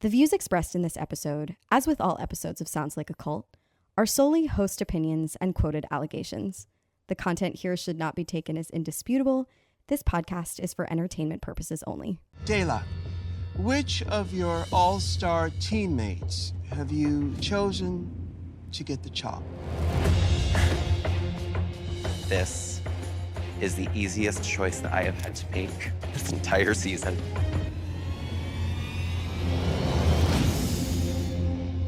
The views expressed in this episode, as with all episodes of Sounds Like a Cult, are solely host opinions and quoted allegations. The content here should not be taken as indisputable. This podcast is for entertainment purposes only. Dela, which of your all-star teammates have you chosen to get the chop? This is the easiest choice that I have had to make this entire season.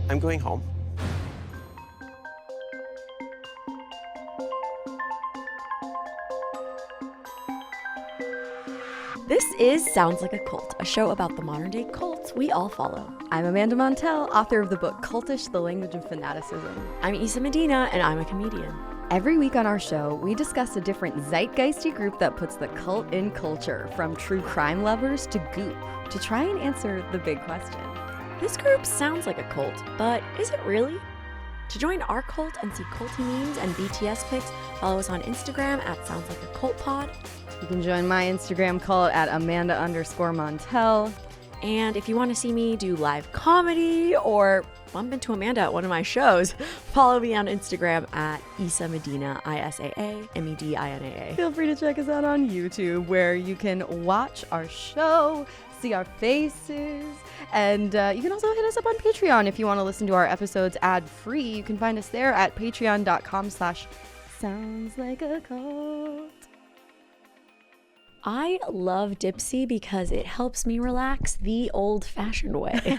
I'm going home. This is Sounds Like a Cult, a show about the modern-day cults we all follow. I'm Amanda Montell, author of the book Cultish, The Language of Fanaticism. I'm Isa Medina, and I'm a comedian. Every week on our show, we discuss a different zeitgeisty group that puts the cult in culture, from true crime lovers to goop, to try and answer the big question. This group sounds like a cult, but is it really? To join our cult and see culty memes and BTS pics, follow us on Instagram at SoundsLikeACultPod. You can join my Instagram cult at Amanda_Montell. And if you want to see me do live comedy or bump into Amanda at one of my shows, follow me on Instagram at Isa Medina, ISAA, Feel free to check us out on YouTube, where you can watch our show, see our faces, and you can also hit us up on Patreon if you want to listen to our episodes ad-free. You can find us there at patreon.com/soundslikeacult. I love Dipsea because it helps me relax the old-fashioned way.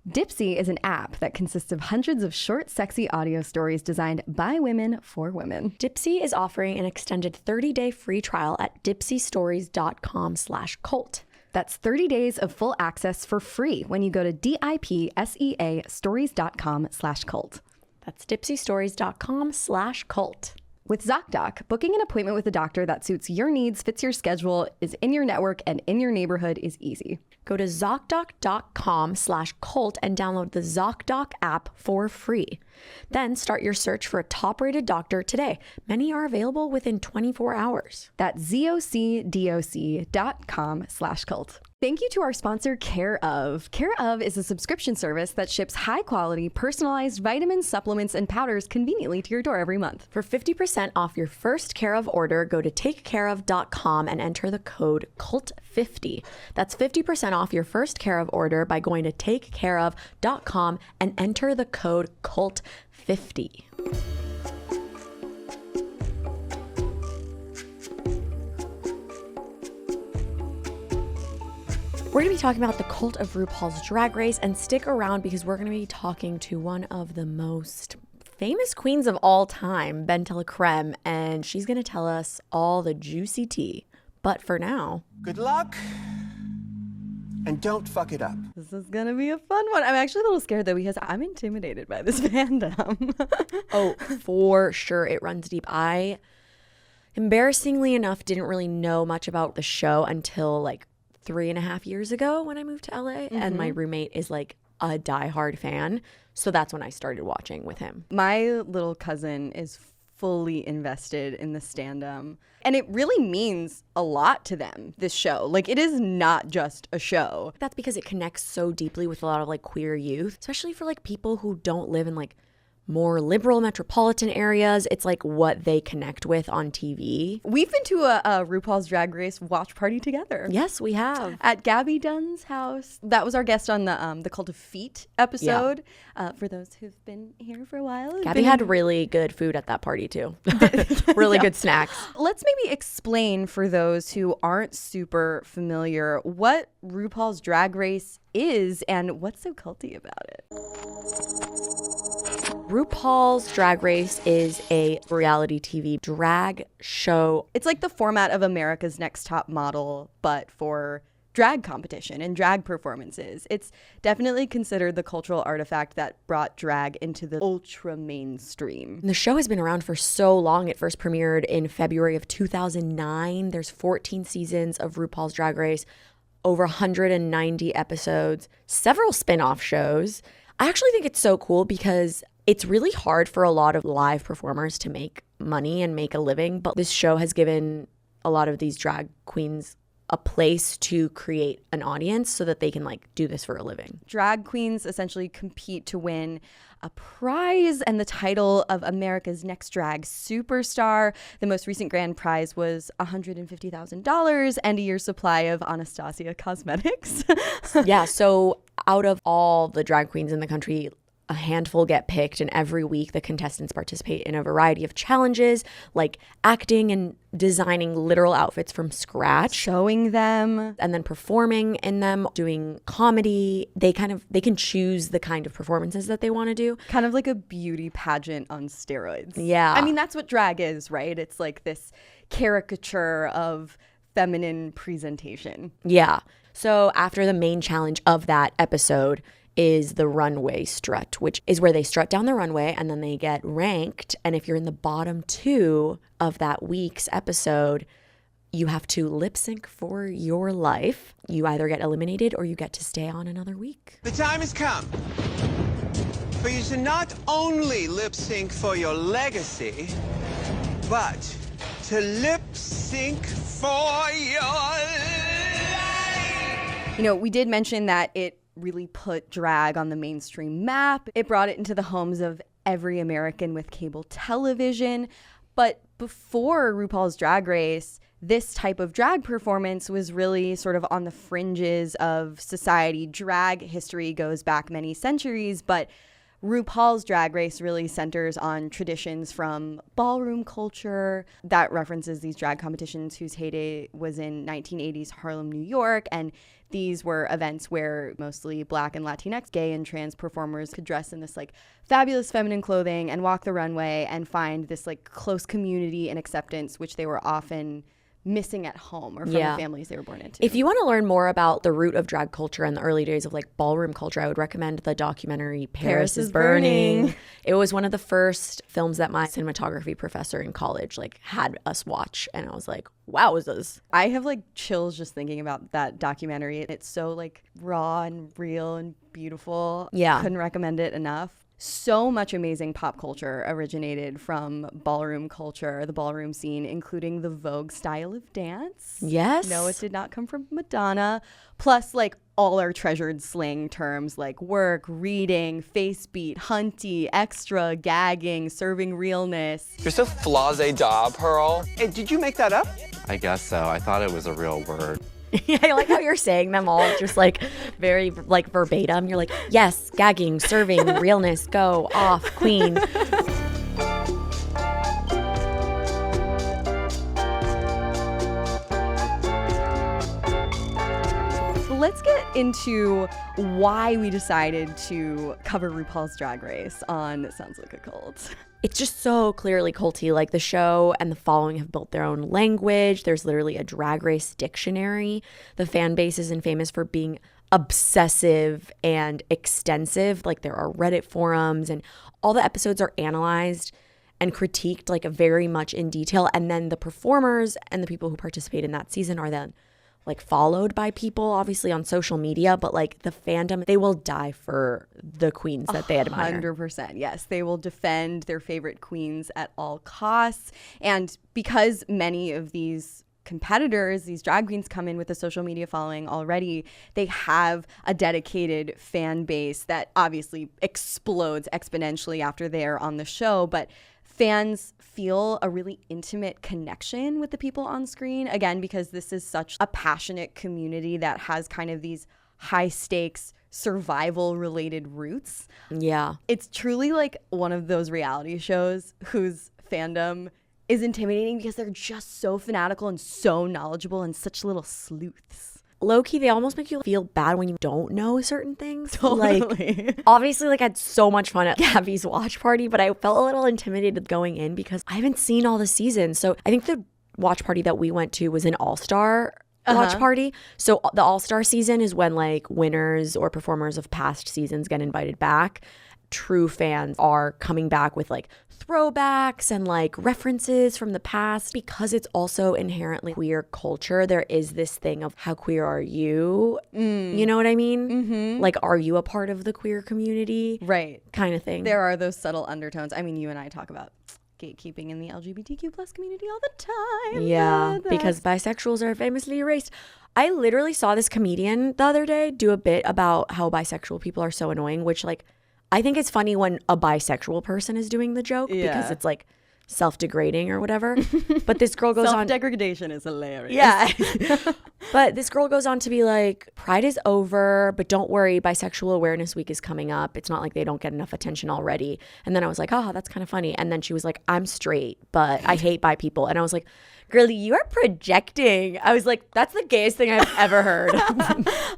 Dipsea is an app that consists of hundreds of short, sexy audio stories designed by women for women. Dipsea is offering an extended 30-day free trial at dipseastories.com/cult. That's 30 days of full access for free when you go to DIPSEA stories.com/cult. That's dipseastories.com/cult. With ZocDoc, booking an appointment with a doctor that suits your needs, fits your schedule, is in your network, and in your neighborhood is easy. Go to ZocDoc.com/cult and download the ZocDoc app for free. Then start your search for a top-rated doctor today. Many are available within 24 hours. That's ZocDoc.com/cult. Thank you to our sponsor, Care Of. Care Of is a subscription service that ships high-quality, personalized vitamins, supplements, and powders conveniently to your door every month. For 50% off your first Care Of order, go to takecareof.com and enter the code CULT50. That's 50% off your first Care Of order by going to takecareof.com and enter the code CULT50. We're going to be talking about the cult of RuPaul's Drag Race, and stick around because we're going to be talking to one of the most famous queens of all time, BenDeLaCreme, and she's going to tell us all the juicy tea. But for now, Good luck, and don't fuck it up. This is going to be a fun one. I'm actually a little scared, though, because I'm intimidated by this fandom. oh, for sure, it runs deep. I, embarrassingly enough, didn't really know much about the show until like 3.5 years ago when I moved to LA, and my roommate is like a diehard fan. So that's when I started watching with him. My little cousin is fully invested in the stand-up, and it really means a lot to them, this show. Like, it is not just a show. That's because it connects so deeply with a lot of like queer youth, especially for like people who don't live in like more liberal metropolitan areas. It's like what they connect with on TV. We've been to a RuPaul's Drag Race watch party together. Yes, we have. At Gabby Dunn's house. That was our guest on the Cult of Feet episode. Yeah. For those who've been here for a while. Gabby had really good food at that party too. Really good snacks. Let's maybe explain for those who aren't super familiar what RuPaul's Drag Race is and what's so culty about it. RuPaul's Drag Race is a reality TV drag show. It's like the format of America's Next Top Model, but for drag competition and drag performances. It's definitely considered the cultural artifact that brought drag into the ultra mainstream. The show has been around for so long. It first premiered in February of 2009. There's 14 seasons of RuPaul's Drag Race, over 190 episodes, several spin-off shows. I actually think it's so cool because it's really hard for a lot of live performers to make money and make a living, but this show has given a lot of these drag queens a place to create an audience so that they can like do this for a living. Drag queens essentially compete to win a prize and the title of America's Next Drag Superstar. The most recent grand prize was $150,000 and a year's supply of Anastasia cosmetics. Yeah, so out of all the drag queens in the country, a handful get picked, and every week the contestants participate in a variety of challenges like acting and designing literal outfits from scratch, Showing them. and then performing in them, doing comedy. They can choose the kind of performances that they want to do. Kind of like a beauty pageant on steroids. Yeah. I mean, that's what drag is, right? It's like this caricature of feminine presentation. Yeah. So after the main challenge of that episode is the runway strut, which is where they strut down the runway and then they get ranked. And if you're in the bottom 2 of that week's episode, you have to lip sync for your life. You either get eliminated or you get to stay on another week. The time has come for you to not only lip sync for your legacy, but to lip sync for your life. You know, we did mention that it really put drag on the mainstream map. It brought it into the homes of every American with cable television. But before RuPaul's Drag Race, this type of drag performance was really sort of on the fringes of society. Drag history goes back many centuries, but RuPaul's Drag Race really centers on traditions from ballroom culture that references these drag competitions whose heyday was in 1980s Harlem, New York. And these were events where mostly Black and Latinx, gay and trans performers could dress in this like fabulous feminine clothing and walk the runway and find this like close community and acceptance, which they were often missing at home or from the families they were born into. If you want to learn more about the root of drag culture and the early days of like ballroom culture, I would recommend the documentary Paris is Burning. It was one of the first films that my cinematography professor in college like had us watch, and I was like, wowzers. I have like chills just thinking about that documentary. It's so like raw and real and beautiful. Yeah. Couldn't recommend it enough. So much amazing pop culture originated from ballroom culture, the ballroom scene, including the Vogue style of dance. Yes. No, it did not come from Madonna. Plus, like, all our treasured slang terms like work, reading, face beat, hunty, extra, gagging, serving realness. You're so flase-da, Pearl. Hey, did you make that up? I guess so. I thought it was a real word. Yeah, I like how you're saying them all just like very like verbatim. You're like, yes, gagging, serving, realness, go off, queen. Let's get into why we decided to cover RuPaul's Drag Race on Sounds Like a Cult. It's just so clearly culty. Like the show and the following have built their own language. There's literally a Drag Race dictionary. The fan base isn't famous for being obsessive and extensive. Like there are Reddit forums and all the episodes are analyzed and critiqued like very much in detail. And then the performers and the people who participate in that season are then like followed by people obviously on social media, but like the fandom, they will die for the queens that they admire. 100%. Yes, they will defend their favorite queens at all costs. And because many of these competitors, these drag queens come in with a social media following already, they have a dedicated fan base that obviously explodes exponentially after they're on the show. But fans feel a really intimate connection with the people on screen, again, because this is such a passionate community that has kind of these high stakes survival related roots. Yeah. It's truly like one of those reality shows whose fandom is intimidating because they're just so fanatical and so knowledgeable and such little sleuths. Low-key, they almost make you feel bad when you don't know certain things. Totally. Like, obviously, like I had so much fun at Gabby's watch party, but I felt a little intimidated going in because I haven't seen all the seasons. So I think the watch party that we went to was an all-star watch party. So the all-star season is when like winners or performers of past seasons get invited back. True fans are coming back with like throwbacks and like references from the past because it's also inherently queer culture. There is this thing of how queer are you? You know what I mean? Mm-hmm. Like, are you a part of the queer community? Right. Kind of thing. There are those subtle undertones. I mean, you and I talk about gatekeeping in the LGBTQ plus community all the time. Yeah, because bisexuals are famously erased. I literally saw this comedian the other day do a bit about how bisexual people are so annoying, which like I think it's funny when a bisexual person is doing the joke because it's like self-degrading or whatever. But this girl goes on. Self-degradation is hilarious. Yeah. But this girl goes on to be like, Pride is over, but don't worry, Bisexual Awareness Week is coming up. It's not like they don't get enough attention already. And then I was like, oh, that's kind of funny. And then she was like, I'm straight, but I hate bi people. And I was like, girlie, you are projecting. I was like, that's the gayest thing I've ever heard.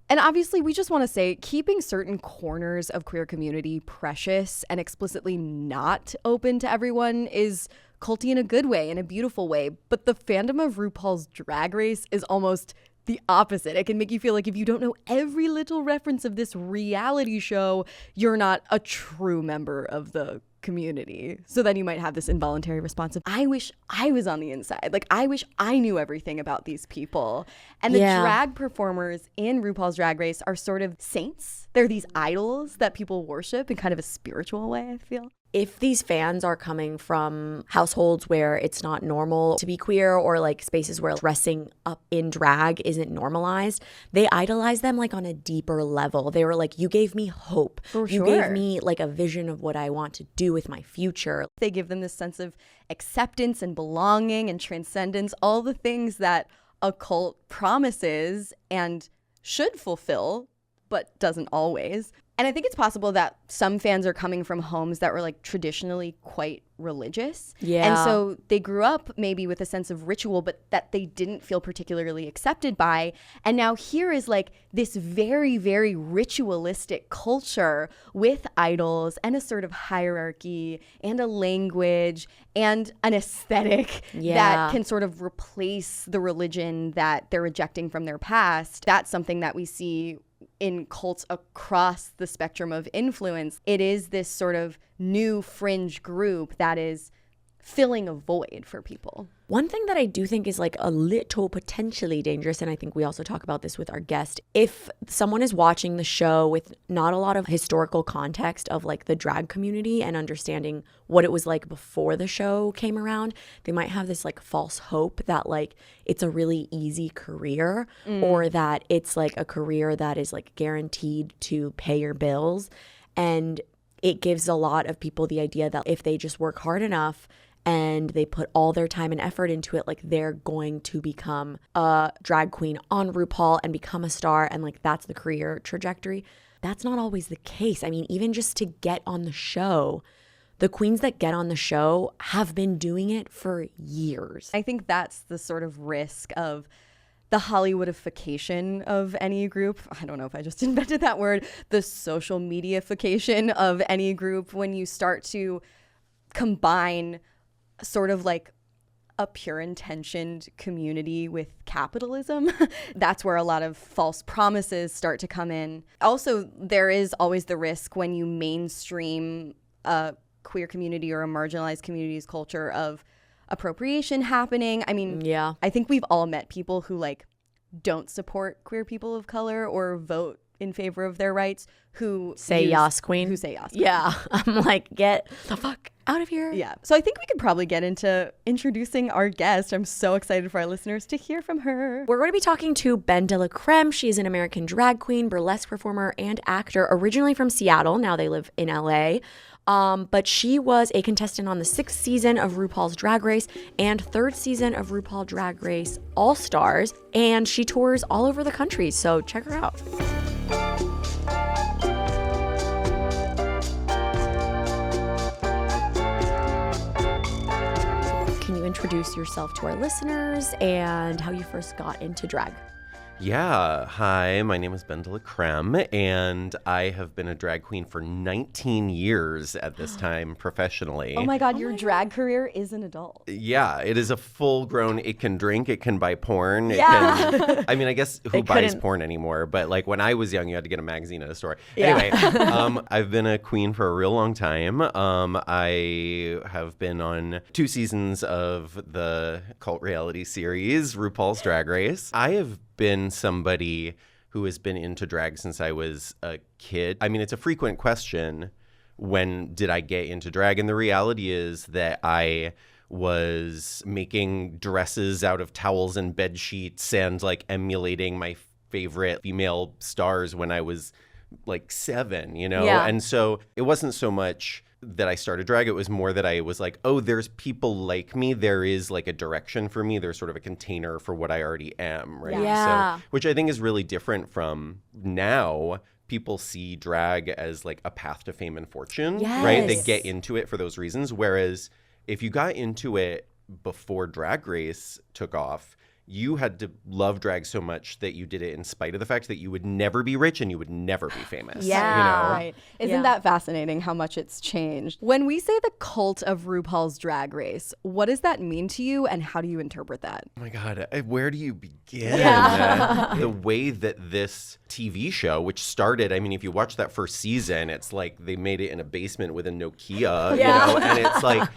And obviously, we just want to say keeping certain corners of queer community precious and explicitly not open to everyone is culty in a good way, in a beautiful way. But the fandom of RuPaul's Drag Race is almost the opposite. It can make you feel like if you don't know every little reference of this reality show, you're not a true member of the community. So then you might have this involuntary response of, I wish I was on the inside. Like, I wish I knew everything about these people. And the drag performers in RuPaul's Drag Race are sort of saints. They're these idols that people worship in kind of a spiritual way, I feel. If these fans are coming from households where it's not normal to be queer or like spaces where dressing up in drag isn't normalized, they idolize them like on a deeper level. They were like, you gave me hope. For you gave me like a vision of what I want to do with my future. They give them this sense of acceptance and belonging and transcendence, all the things that a cult promises and should fulfill, but doesn't always. And I think it's possible that some fans are coming from homes that were like traditionally quite religious. Yeah. And so they grew up maybe with a sense of ritual, but that they didn't feel particularly accepted by. And now here is like this very, very ritualistic culture with idols and a sort of hierarchy and a language and an aesthetic that can sort of replace the religion that they're rejecting from their past. That's something that we see in cults across the spectrum of influence. It is this sort of new fringe group that is filling a void for people. One thing that I do think is like a little potentially dangerous, and I think we also talk about this with our guest, if someone is watching the show with not a lot of historical context of like the drag community and understanding what it was like before the show came around, they might have this like false hope that like it's a really easy career or that it's like a career that is like guaranteed to pay your bills. And it gives a lot of people the idea that if they just work hard enough and they put all their time and effort into it, like they're going to become a drag queen on RuPaul and become a star, and like that's the career trajectory. That's not always the case. I mean, even just to get on the show, the queens that get on the show have been doing it for years. I think that's the sort of risk of the Hollywoodification of any group. I don't know if I just invented that word. The social mediaification of any group, when you start to combine sort of like a pure intentioned community with capitalism. That's where a lot of false promises start to come in. Also, there is always the risk when you mainstream a queer community or a marginalized community's culture of appropriation happening. I mean, I think we've all met people who like don't support queer people of color or vote in favor of their rights who say yas queen. Who say yas queen. Yeah. I'm like, get the fuck out of here. Yeah. So I think we could probably get into introducing our guest. I'm so excited for our listeners to hear from her. We're going to be talking to BenDeLaCreme. She is an American drag queen, burlesque performer, and actor, originally from Seattle. Now they live in LA. But she was a contestant on the 6th season of RuPaul's Drag Race and 3rd season of RuPaul Drag Race All Stars. And she tours all over the country. So check her out. Can you introduce yourself to our listeners and how you first got into drag? Yeah. Hi, my name is BenDeLaCreme, and I have been a drag queen for 19 years at this time professionally. Oh my God, your drag career is an adult. Yeah, it is a full-grown, it can drink, it can buy porn. I mean, I guess who buys porn anymore? But like when I was young, you had to get a magazine at a store. Yeah. Anyway, I've been a queen for a real long time. I have been on 2 seasons of the cult reality series, RuPaul's Drag Race. I have been somebody who has been into drag since I was a kid. I mean, it's a frequent question when did I get into drag? And the reality is that I was making dresses out of towels and bed sheets and like emulating my favorite female stars when I was like 7, you know? Yeah. And so it wasn't so much that I started drag. It was more that I was like, oh, there's people like me. There is like a direction for me. There's sort of a container for what I already am, right? Yeah. So, which I think is really different from now. People see drag as like a path to fame and fortune, right? They get into it for those reasons. Whereas if you got into it before Drag Race took off, you had to love drag so much that you did it in spite of the fact that you would never be rich and you would never be famous. Yeah. You know? Right. Isn't that fascinating how much it's changed? When we say the cult of RuPaul's Drag Race, what does that mean to you and how do you interpret that? Oh my God, where do you begin? Yeah. The way that this TV show, which started, I mean, if you watch that first season, it's like they made it in a basement with a Nokia, you know, and it's like,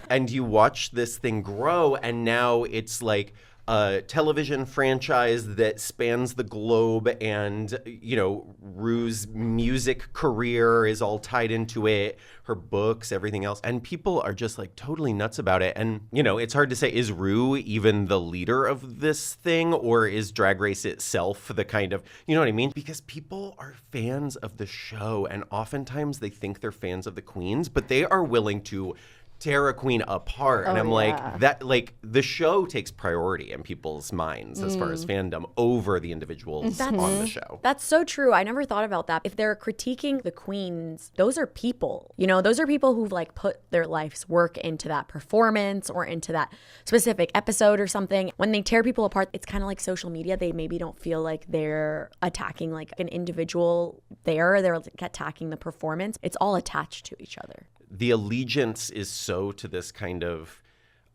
and you watch this thing grow and now it's like a television franchise that spans the globe and, you know, Ru's music career is all tied into it, her books, everything else. And people are just like totally nuts about it. And, you know, it's hard to say, is Ru even the leader of this thing or is Drag Race itself the kind of, you know what I mean? Because people are fans of the show and oftentimes they think they're fans of the queens, but they are willing to tear a queen apart. And I'm like, that, like, the show takes priority in people's minds as far as fandom over the individuals on the show. That's so true. I never thought about that. If they're critiquing the queens, those are people, you know, those are people who've like put their life's work into that performance or into that specific episode or something. When they tear people apart, it's kind of like social media. They maybe don't feel like they're attacking like an individual there. They're like attacking the performance. It's all attached to each other. The allegiance is so to this kind of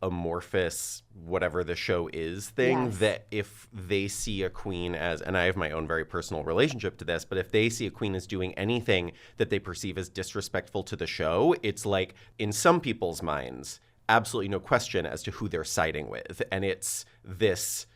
amorphous whatever the show is thing that if they see a queen as, and I have my own very personal relationship to this, but if they see a queen as doing anything that they perceive as disrespectful to the show, it's like in some people's minds, absolutely no question as to who they're siding with. And it's this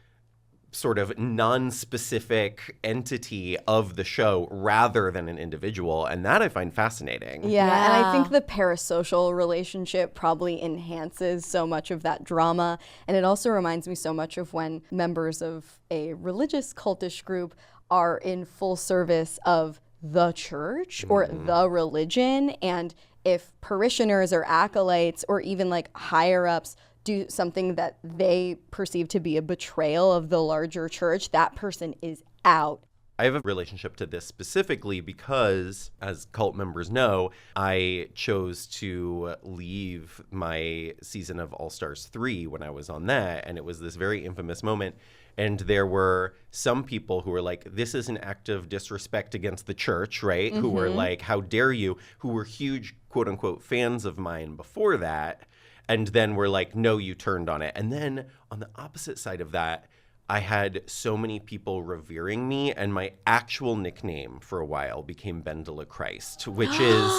sort of non-specific entity of the show rather than an individual. And that I find fascinating. Yeah, and I think the parasocial relationship probably enhances so much of that drama. And it also reminds me so much of when members of a religious cultish group are in full service of the church or the religion. And if parishioners or acolytes or even like higher ups do something that they perceive to be a betrayal of the larger church, that person is out. I have a relationship to this specifically because, as cult members know, I chose to leave my season of All Stars 3 when I was on that, and it was this very infamous moment. And there were some people who were like, this is an act of disrespect against the church, right? Who were like, how dare you? Who were huge, quote unquote, fans of mine before that. And then we're like, no, you turned on it. And then on the opposite side of that, I had so many people revering me, and my actual nickname for a while became BenDeLaCreme, which is,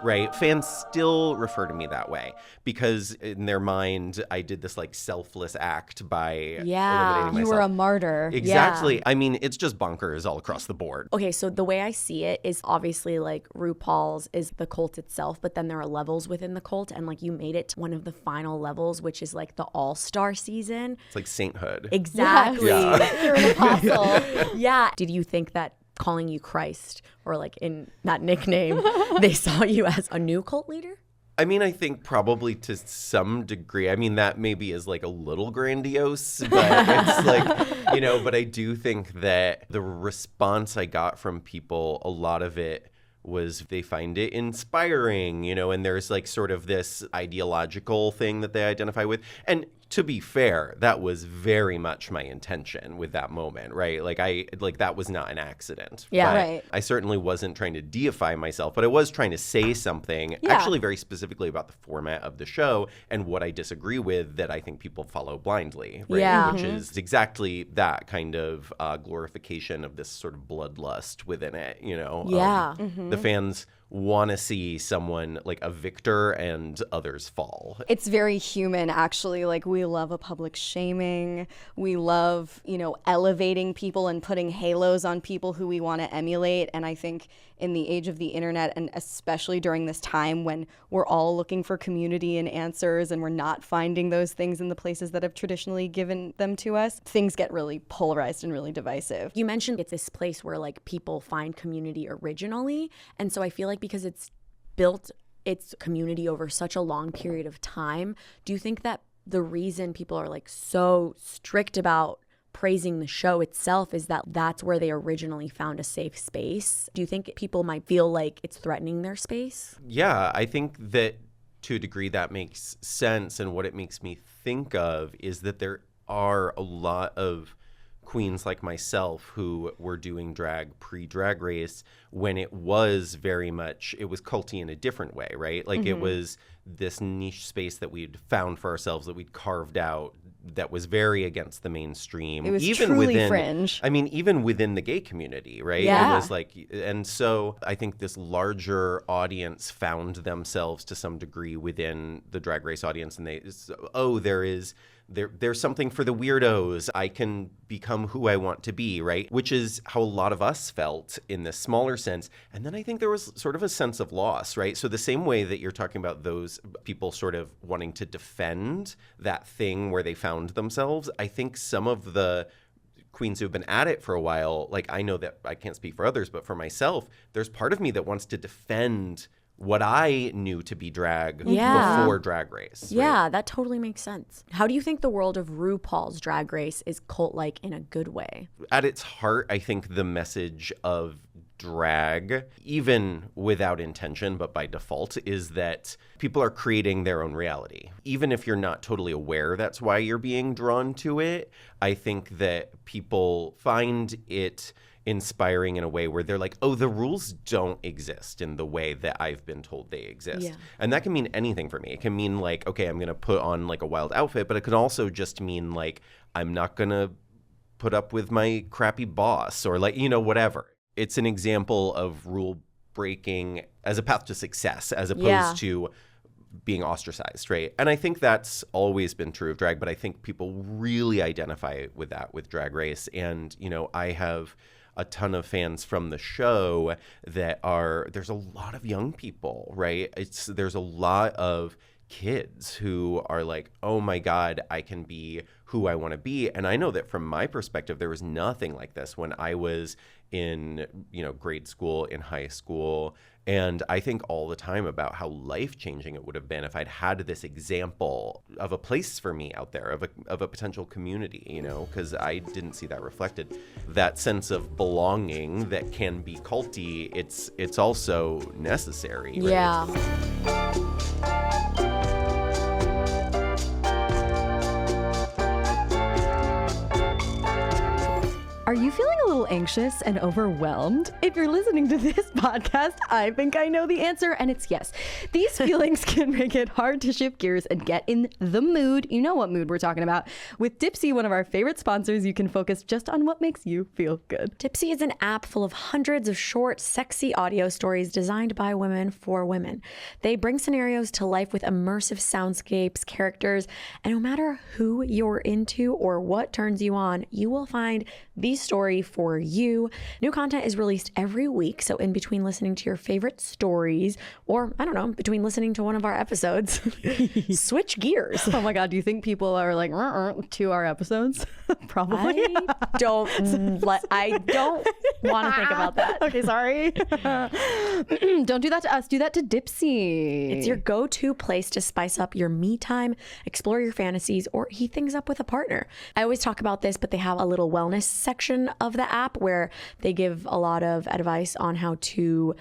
right, fans still refer to me that way because in their mind, I did this like selfless act by eliminating myself. You were a martyr. Exactly. Yeah. I mean, it's just bonkers all across the board. Okay, so the way I see it is obviously like RuPaul's is the cult itself, but then there are levels within the cult, and like you made it to one of the final levels, which is like the all-star season. It's like sainthood. Exactly. Yeah. You're an apostle. Yeah. Did you think that calling you Christ or like in that nickname, they saw you as a new cult leader? I mean, I think probably to some degree. I mean, that maybe is like a little grandiose, but it's like, you know, but I do think that the response I got from people, a lot of it was they find it inspiring, you know, and there's like sort of this ideological thing that they identify with. And to be fair, that was very much my intention with that moment, right? Like that was not an accident. Yeah, but right. I certainly wasn't trying to deify myself, but I was trying to say something actually very specifically about the format of the show and what I disagree with that I think people follow blindly, right? Yeah. Which is exactly that kind of glorification of this sort of bloodlust within it, you know? Yeah. The fans want to see someone like a victor and others fall. It's very human, actually. Like, we love a public shaming. We love, elevating people and putting halos on people who we want to emulate. And I think in the age of the internet, and especially during this time when we're all looking for community and answers and we're not finding those things in the places that have traditionally given them to us, things get really polarized and really divisive. You mentioned it's this place where like people find community originally. And so I feel like because it's built its community over such a long period of time, do you think that the reason people are like so strict about praising the show itself is that that's where they originally found a safe space? Do you think people might feel like it's threatening their space? Yeah, I think that to a degree that makes sense. And what it makes me think of is that there are a lot of queens like myself who were doing drag pre-Drag Race when it was very much, it was culty in a different way, right? Like it was this niche space that we'd found for ourselves, that we'd carved out, that was very against the mainstream. It was even truly within, fringe. I mean, even within the gay community, right? Yeah. It was like, and so I think this larger audience found themselves to some degree within the Drag Race audience, and there's something for the weirdos. I can become who I want to be, right? Which is how a lot of us felt in this smaller sense. And then I think there was sort of a sense of loss, right? So the same way that you're talking about those people sort of wanting to defend that thing where they found themselves, I think some of the queens who've been at it for a while, like I know that I can't speak for others, but for myself, there's part of me that wants to defend what I knew to be drag before Drag Race. Right? Yeah, that totally makes sense. How do you think the world of RuPaul's Drag Race is cult-like in a good way? At its heart, I think the message of drag, even without intention, but by default, is that people are creating their own reality. Even if you're not totally aware that's why you're being drawn to it, I think that people find it inspiring in a way where they're like, oh, the rules don't exist in the way that I've been told they exist. Yeah. And that can mean anything for me. It can mean like, okay, I'm going to put on like a wild outfit, but it could also just mean like, I'm not going to put up with my crappy boss or like, whatever. It's an example of rule breaking as a path to success as opposed to being ostracized, right? And I think that's always been true of drag, but I think people really identify with that with Drag Race. And, I have a ton of fans from the show that there's a lot of young people, right? There's a lot of kids who are like, oh my God, I can be who I want to be. And I know that from my perspective, there was nothing like this when I was in, grade school, in high school. And I think all the time about how life-changing it would have been if I'd had this example of a place for me out there, of a potential community, because I didn't see that reflected. That sense of belonging that can be culty, it's also necessary. Right? Yeah. Are you feeling a little anxious and overwhelmed? If you're listening to this podcast, I think I know the answer, and it's yes. These feelings can make it hard to shift gears and get in the mood. You know what mood we're talking about. With Dipsea, one of our favorite sponsors, you can focus just on what makes you feel good. Dipsea is an app full of hundreds of short, sexy audio stories designed by women for women. They bring scenarios to life with immersive soundscapes, characters, and no matter who you're into or what turns you on, you will find the story for you. New content is released every week, so in between listening to your favorite stories, or I don't know, between listening to one of our episodes, switch gears. Oh my God, do you think people are like to our episodes? Probably. I don't want to think about that. Okay, sorry. Don't do that to us. Do that to Dipsea. It's your go-to place to spice up your me time, explore your fantasies, or heat things up with a partner. I always talk about this, but they have a little wellness section of the app where they give a lot of advice on how to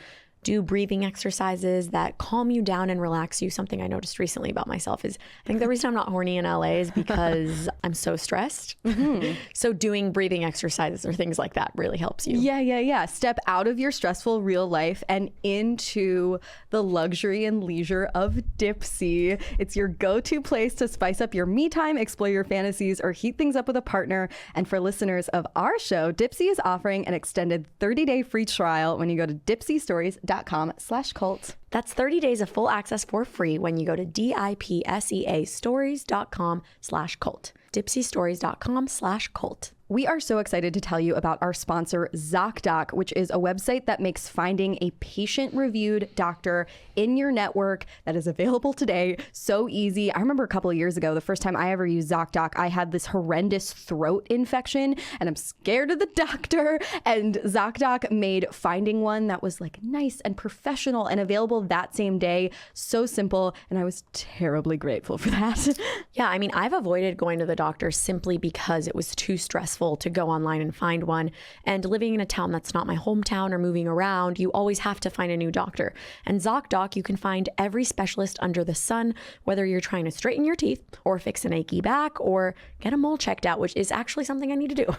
do breathing exercises that calm you down and relax you. Something I noticed recently about myself is I think the reason I'm not horny in LA is because I'm so stressed. Mm-hmm. So doing breathing exercises or things like that really helps you. Yeah. Step out of your stressful real life and into the luxury and leisure of Dipsea. It's your go-to place to spice up your me time, explore your fantasies, or heat things up with a partner. And for listeners of our show, Dipsea is offering an extended 30-day free trial when you go to dipseastories.com/cult. That's 30 days of full access for free when you go to dipseastories.com/cult. dipseastories.com/cult. We are so excited to tell you about our sponsor, ZocDoc, which is a website that makes finding a patient-reviewed doctor in your network that is available today so easy. I remember a couple of years ago, the first time I ever used ZocDoc, I had this horrendous throat infection, and I'm scared of the doctor. And ZocDoc made finding one that was like nice and professional and available that same day so simple, and I was terribly grateful for that. Yeah, I mean, I've avoided going to the doctor simply because it was too stressful to go online and find one. And living in a town that's not my hometown or moving around, you always have to find a new doctor. And ZocDoc, you can find every specialist under the sun, whether you're trying to straighten your teeth or fix an achy back or get a mole checked out, which is actually something I need to do.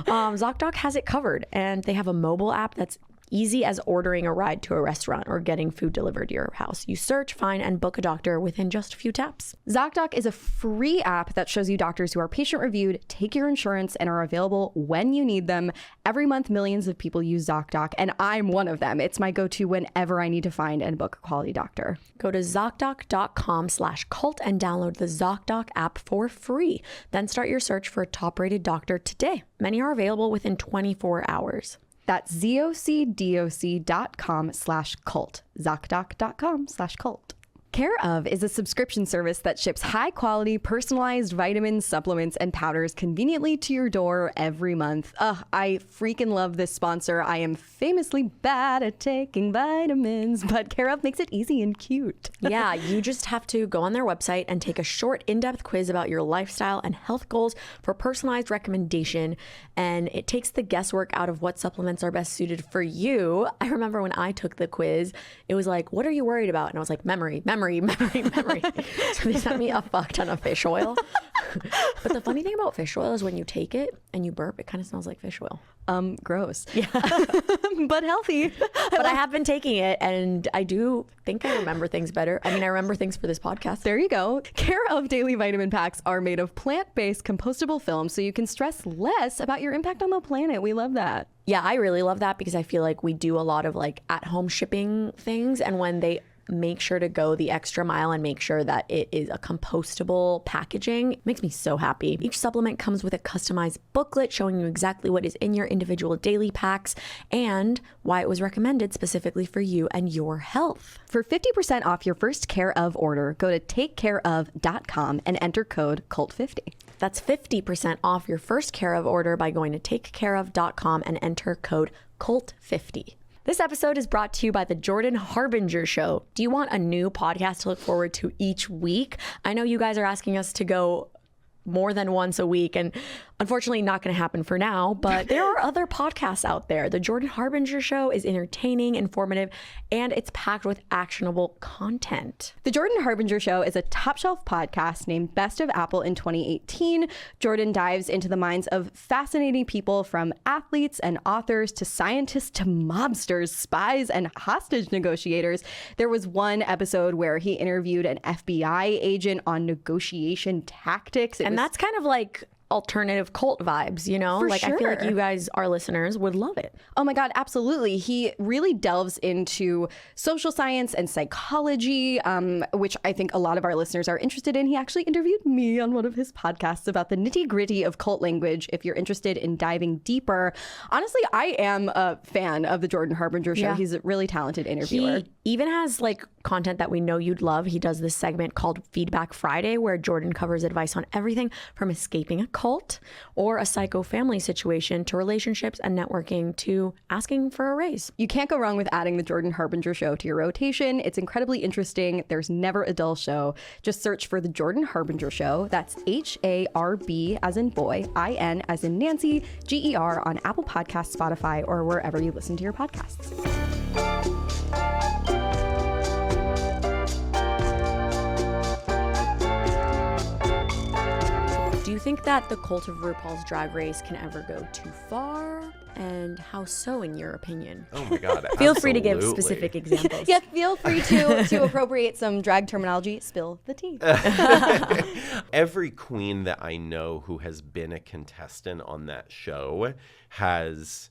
ZocDoc has it covered, and they have a mobile app that's easy as ordering a ride to a restaurant or getting food delivered to your house. You search, find, and book a doctor within just a few taps. ZocDoc is a free app that shows you doctors who are patient-reviewed, take your insurance, and are available when you need them. Every month, millions of people use ZocDoc, and I'm one of them. It's my go-to whenever I need to find and book a quality doctor. Go to ZocDoc.com/cult and download the ZocDoc app for free. Then start your search for a top-rated doctor today. Many are available within 24 hours. That's ZocDoc.com/cult. ZocDoc.com/cult. Care of is a subscription service that ships high-quality, personalized vitamins, supplements, and powders conveniently to your door every month. I freaking love this sponsor. I am famously bad at taking vitamins, but Care of makes it easy and cute. Yeah, you just have to go on their website and take a short, in-depth quiz about your lifestyle and health goals for personalized recommendation, and it takes the guesswork out of what supplements are best suited for you. I remember when I took the quiz, it was like, what are you worried about? And I was like, memory. So they sent me a fuck ton of fish oil. But the funny thing about fish oil is when you take it and you burp, it kind of smells like fish oil. Gross. Yeah. But healthy. But I have been taking it, and I do think I remember things better. I mean, I remember things for this podcast. There you go. Care of daily vitamin packs are made of plant-based compostable film, so you can stress less about your impact on the planet. We love that. Yeah, I really love that because I feel like we do a lot of like at-home shipping things, and when they make sure to go the extra mile and make sure that it is a compostable packaging, it makes me so happy. Each supplement comes with a customized booklet showing you exactly what is in your individual daily packs and why it was recommended specifically for you and your health. For 50% off your first Care of order, go to takecareof.com and enter code CULT50. That's 50% off your first Care of order by going to takecareof.com and enter code CULT50. This episode is brought to you by the Jordan Harbinger Show. Do you want a new podcast to look forward to each week? I know you guys are asking us to go more than once a week, and unfortunately not going to happen for now, but there are other podcasts out there. The Jordan Harbinger Show is entertaining, informative, and it's packed with actionable content. The Jordan Harbinger Show is a top shelf podcast named Best of Apple in 2018. Jordan dives into the minds of fascinating people, from athletes and authors to scientists to mobsters, spies, and hostage negotiators. There was one episode where he interviewed an FBI agent on negotiation tactics. And that's kind of like alternative cult vibes, you know? For like, sure. I feel like you guys, our listeners, would love it. Oh my God, absolutely. He really delves into social science and psychology, which I think a lot of our listeners are interested in. He actually interviewed me on one of his podcasts about the nitty-gritty of cult language. If you're interested in diving deeper, honestly, I am a fan of the Jordan Harbinger Show. Yeah. He's a really talented interviewer. He even has like content that we know you'd love. He does this segment called Feedback Friday, where Jordan covers advice on everything from escaping a cult or a psycho family situation to relationships and networking to asking for a raise. You can't go wrong with adding the Jordan Harbinger Show to your rotation. It's incredibly interesting. There's never a dull show. Just search for the Jordan Harbinger Show. That's HARB as in boy, IN as in Nancy, GER on Apple Podcasts, Spotify, or wherever you listen to your podcasts. Do think that the cult of RuPaul's Drag Race can ever go too far? And how so, in your opinion? Oh my God, Feel free to give absolutely. specific examples. Yeah, feel free to appropriate some drag terminology. Spill the tea. Every queen that I know who has been a contestant on that show has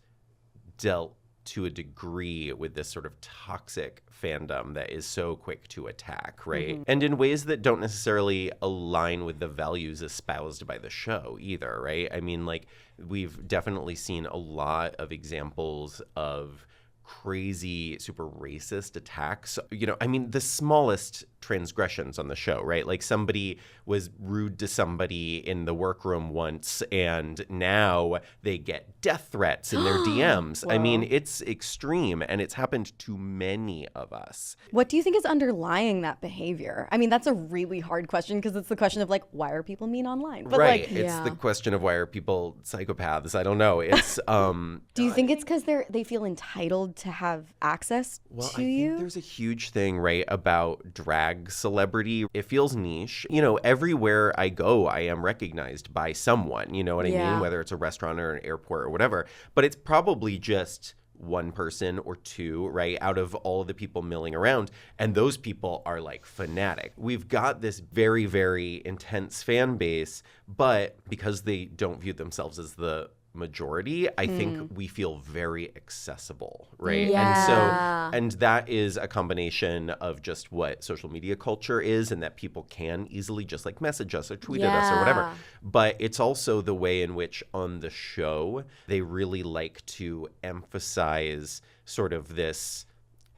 dealt to a degree with this sort of toxic fandom that is so quick to attack, right? Mm-hmm. And in ways that don't necessarily align with the values espoused by the show either, right? I mean, like, we've definitely seen a lot of examples of crazy, super racist attacks. You know, I mean, the smallest transgressions on the show, right? Like, somebody was rude to somebody in the workroom once, and now they get death threats in their DMs. I mean, it's extreme, and it's happened to many of us. What do you think is underlying that behavior? I mean, that's a really hard question, because it's the question of, like, why are people mean online? But right. Like, it's the question of, why are people psychopaths? I don't know. It's do you think it's because they feel entitled to have access to you? I think there's a huge thing, right, about drag celebrity. It feels niche. You know, everywhere I go, I am recognized by someone, you know what I mean? Whether it's a restaurant or an airport or whatever. But it's probably just one person or two, right, out of all of the people milling around. And those people are like fanatic. We've got this very, very intense fan base, but because they don't view themselves as the majority, I think we feel very accessible, right? And that is a combination of just what social media culture is, and that people can easily just like message us or tweet at us or whatever. But it's also the way in which on the show they really like to emphasize sort of this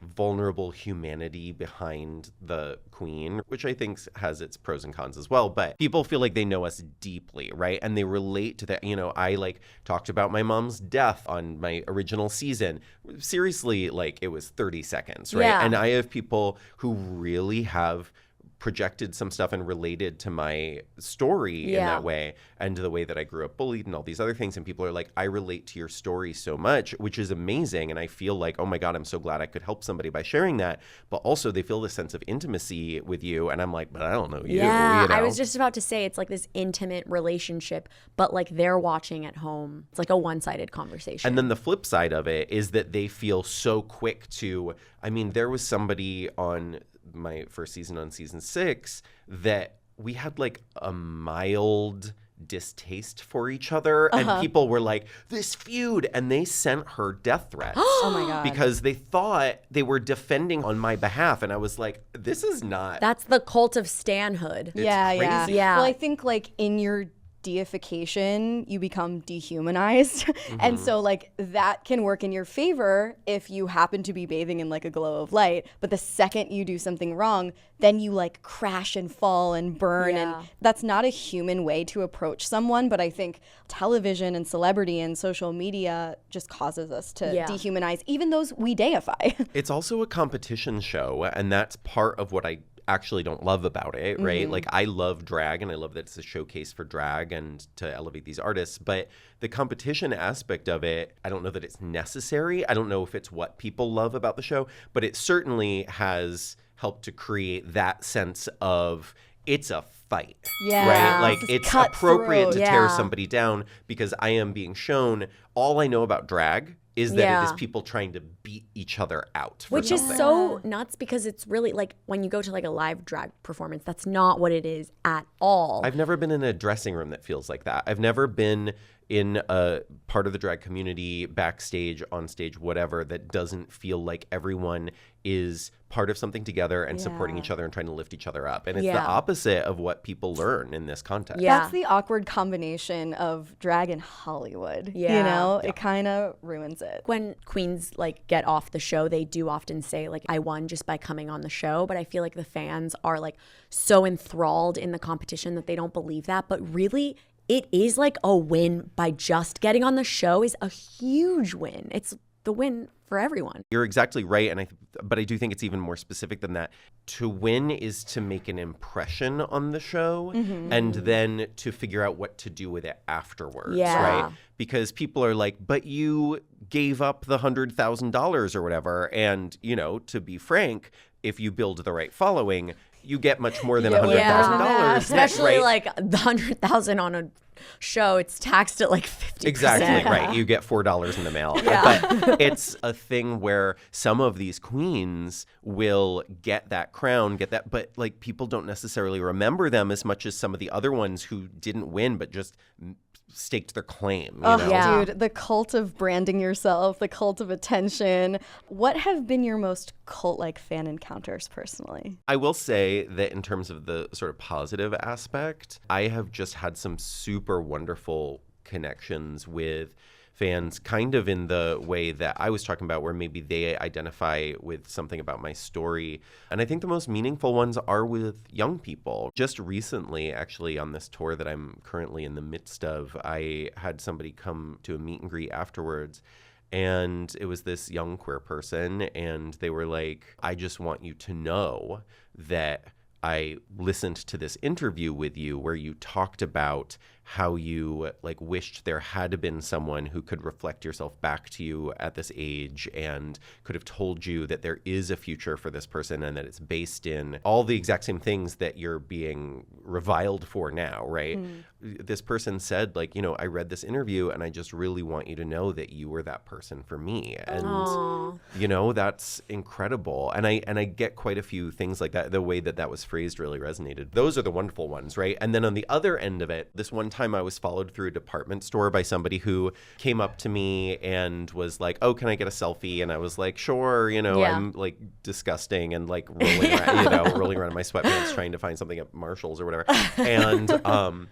vulnerable humanity behind the queen, which I think has its pros and cons as well. But people feel like they know us deeply, right? And they relate to that. You know, I like talked about my mom's death on my original season. Seriously, like, it was 30 seconds, right? Yeah. And I have people who really have projected some stuff and related to my story in that way, and the way that I grew up bullied and all these other things. And people are like, I relate to your story so much, which is amazing. And I feel like, oh my God, I'm so glad I could help somebody by sharing that. But also they feel this sense of intimacy with you. And I'm like, but I don't know you. Yeah, you know? I was just about to say, it's like this intimate relationship, but like they're watching at home. It's like a one-sided conversation. And then the flip side of it is that they feel so quick to, I mean, there was somebody on my first season on season 6 that we had like a mild distaste for each other, and people were like, this feud, and they sent her death threats. Oh my God. Because they thought they were defending on my behalf, and I was like, this is not. That's the cult of stanhood. Yeah. crazy. Yeah. Well, I think like in your deification, you become dehumanized. And so like that can work in your favor if you happen to be bathing in like a glow of light. But the second you do something wrong, then you like crash and fall and burn. And that's not a human way to approach someone. But I think television and celebrity and social media just causes us to dehumanize even those we deify. It's also a competition show, and that's part of what I actually don't love about it, right? Like, I love drag, and I love that it's a showcase for drag and to elevate these artists, but the competition aspect of it, I don't know that it's necessary. I don't know if it's what people love about the show, but it certainly has helped to create that sense of it's a fight, right? Like, it's appropriate to tear somebody down because I am being shown all I know about drag is that it is people trying to beat each other out. Which is so nuts, because it's really like when you go to like a live drag performance, that's not what it is at all. I've never been in a dressing room that feels like that. I've never been in a part of the drag community, backstage, on stage, whatever, that doesn't feel like everyone is part of something together and supporting each other and trying to lift each other up. And it's the opposite of what people learn in this context. That's the awkward combination of drag and Hollywood. You know, it kind of ruins it. When queens like get off the show, they do often say like, I won just by coming on the show. But I feel like the fans are like so enthralled in the competition that they don't believe that. But really, it is like a win by just getting on the show is a huge win. It's the win for everyone. You're exactly right, but I do think it's even more specific than that. To win is to make an impression on the show, and then to figure out what to do with it afterwards, right? Because people are like, but you gave up the $100,000 or whatever, and, you know, to be frank, if you build the right following, you get much more than $100,000. Especially right? like the $100,000 on a show, it's taxed at like 50%. Exactly, right. You get $4 in the mail. But it's a thing where some of these queens will get that crown, but like people don't necessarily remember them as much as some of the other ones who didn't win but just staked their claim. You know? Yeah. Dude, the cult of branding yourself, the cult of attention. What have been your most cult-like fan encounters personally? I will say that in terms of the sort of positive aspect, I have just had some super wonderful connections with fans kind of in the way that I was talking about, where maybe they identify with something about my story. And I think the most meaningful ones are with young people. Just recently, actually, on this tour that I'm currently in the midst of, I had somebody come to a meet and greet afterwards. And it was this young queer person. And they were like, I just want you to know that I listened to this interview with you where you talked about how you like wished there had been someone who could reflect yourself back to you at this age and could have told you that there is a future for this person and that it's based in all the exact same things that you're being reviled for now, right? This person said, like, you know, I read this interview and I just really want you to know that you were that person for me. And, you know, that's incredible. And I get quite a few things like that. The way that that was phrased really resonated. Those are the wonderful ones, right? And then on the other end of it, this one time I was followed through a department store by somebody who came up to me and was like, oh, can I get a selfie? And I was like, sure, you know, I'm like disgusting and like rolling around, you know, rolling around in my sweatpants trying to find something at Marshall's or whatever. And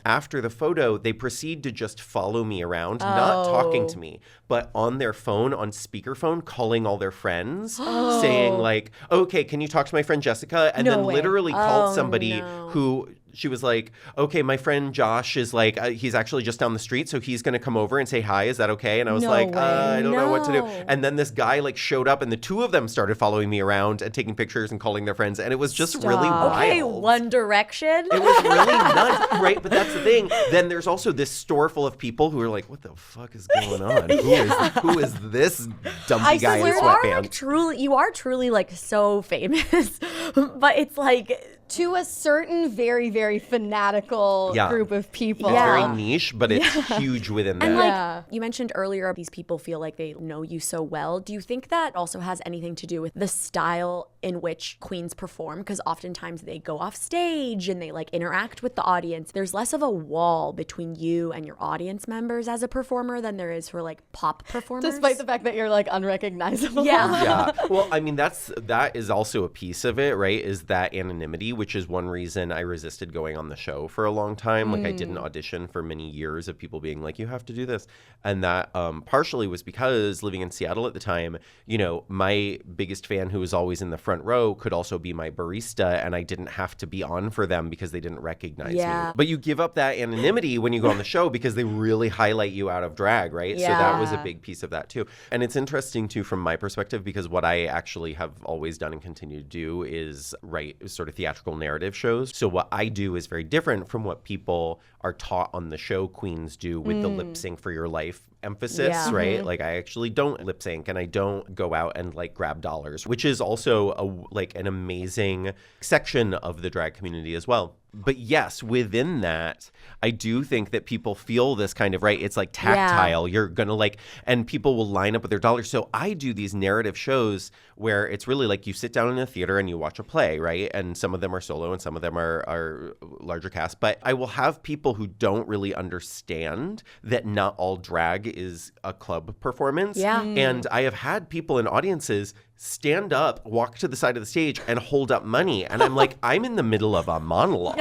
after the photo, they proceed to just follow me around, not talking to me, but on their phone, on speakerphone, calling all their friends, saying like, okay, can you talk to my friend Jessica? And then literally called somebody who she was like, okay, my friend Josh is like, he's actually just down the street, so he's going to come over and say hi. Is that okay? And I was I don't know what to do. And then this guy like showed up and the two of them started following me around and taking pictures and calling their friends. And it was just really wild. Okay, One Direction. It was really nuts, right? But that's the thing. Then there's also this store full of people who are like, what the fuck is going on? Who is this dumpy guy in sweatpants? You are truly like so famous, but it's like to a certain very, very fanatical group of people. It's very niche, but it's huge within that. And like you mentioned earlier, these people feel like they know you so well. Do you think that also has anything to do with the style in which queens perform? Because oftentimes they go off stage and they like interact with the audience. There's less of a wall between you and your audience members as a performer than there is for like pop performers. Despite the fact that you're like unrecognizable. Yeah. Well, I mean, that is also a piece of it, right? Is that anonymity, which is one reason I resisted going on the show for a long time. Like I didn't audition for many years of people being like, you have to do this. And that partially was because living in Seattle at the time, you know, my biggest fan who was always in the front row could also be my barista, and I didn't have to be on for them because they didn't recognize me. But you give up that anonymity when you go on the show because they really highlight you out of drag, right? So that was a big piece of that too. And it's interesting too from my perspective because what I actually have always done and continue to do is write sort of theatrical narrative shows. So what I do is very different from what people are taught on the show queens do with the lip sync for your life emphasis, right? Like I actually don't lip sync and I don't go out and like grab dollars, which is also like an amazing section of the drag community as well. But yes, within that, I do think that people feel this kind of, right? It's like tactile. You're going to like, and people will line up with their dollars. So I do these narrative shows where it's really like you sit down in a theater and you watch a play, right? And some of them are solo and some of them are larger cast. But I will have people who don't really understand that not all drag is a club performance. And I have had people in audiences stand up, walk to the side of the stage, and hold up money. And I'm like, I'm in the middle of a monologue.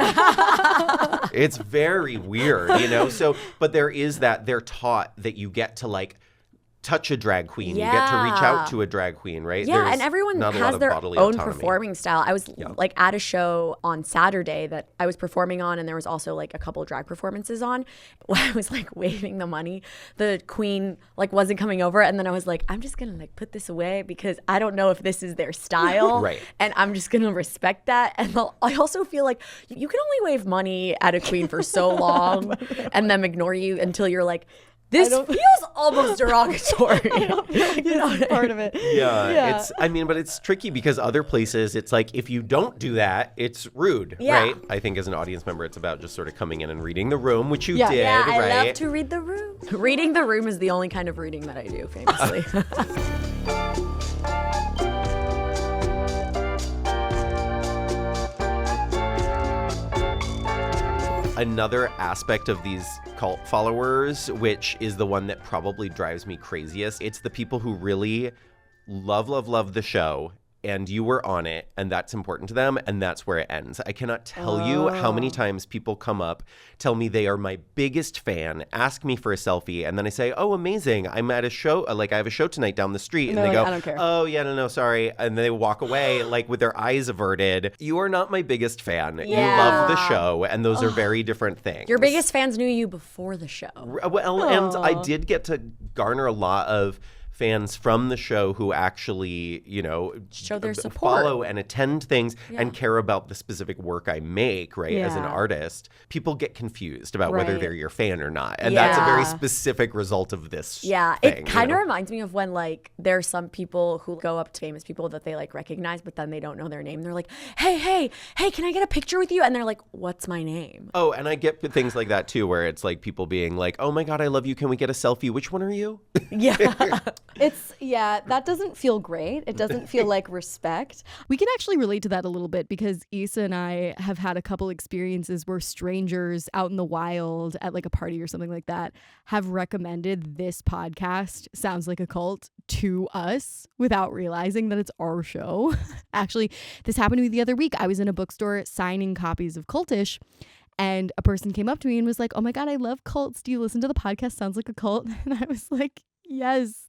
It's very weird, you know? So, but there is that, they're taught that you get to like touch a drag queen. You get to reach out to a drag queen, right? Yeah, and everyone has their own performing style. I was like at a show on Saturday that I was performing on, and there was also like a couple drag performances on. When I was like waving the money, the queen like wasn't coming over, and then I was like, I'm just gonna like put this away because I don't know if this is their style, right? And I'm just gonna respect that. And I also feel like you can only wave money at a queen for so long and them ignore you until you're like, This feels almost derogatory. I don't feel like this is part of it. Yeah. But it's tricky because other places, it's like, if you don't do that, it's rude, right? I think as an audience member, it's about just sort of coming in and reading the room, which you did, yeah, right? I love to read the room. Reading the room is the only kind of reading that I do, famously. Another aspect of these cult followers, which is the one that probably drives me craziest, it's the people who really love the show, and you were on it, and that's important to them, and that's where it ends. I cannot tell you how many times people come up, tell me they are my biggest fan, ask me for a selfie, and then I say, oh, amazing, I'm at a show, like I have a show tonight down the street, and they go, I don't care. oh, yeah, no, sorry, and they walk away like with their eyes averted. You are not my biggest fan. You love the show, and those are very different things. Your biggest fans knew you before the show. Well, and I did get to garner a lot of fans from the show who actually, show their support, follow and attend things and care about the specific work I make, right, as an artist. People get confused about whether they're your fan or not. And that's a very specific result of this thing, it kind of reminds me of when, like, there's some people who go up to famous people that they, like, recognize, but then they don't know their name. They're like, hey, can I get a picture with you? And they're like, what's my name? Oh, and I get things like that, too, where it's, like, people being like, oh, my God, I love you. Can we get a selfie? Which one are you? Yeah. That doesn't feel great. It doesn't feel like respect. We can actually relate to that a little bit because Issa and I have had a couple experiences where strangers out in the wild at like a party or something like that have recommended this podcast, Sounds Like a Cult, to us without realizing that it's our show. Actually, this happened to me the other week. I was in a bookstore signing copies of Cultish, and a person came up to me and was like, oh my God, I love cults. Do you listen to the podcast Sounds Like a Cult? And I was like, yes,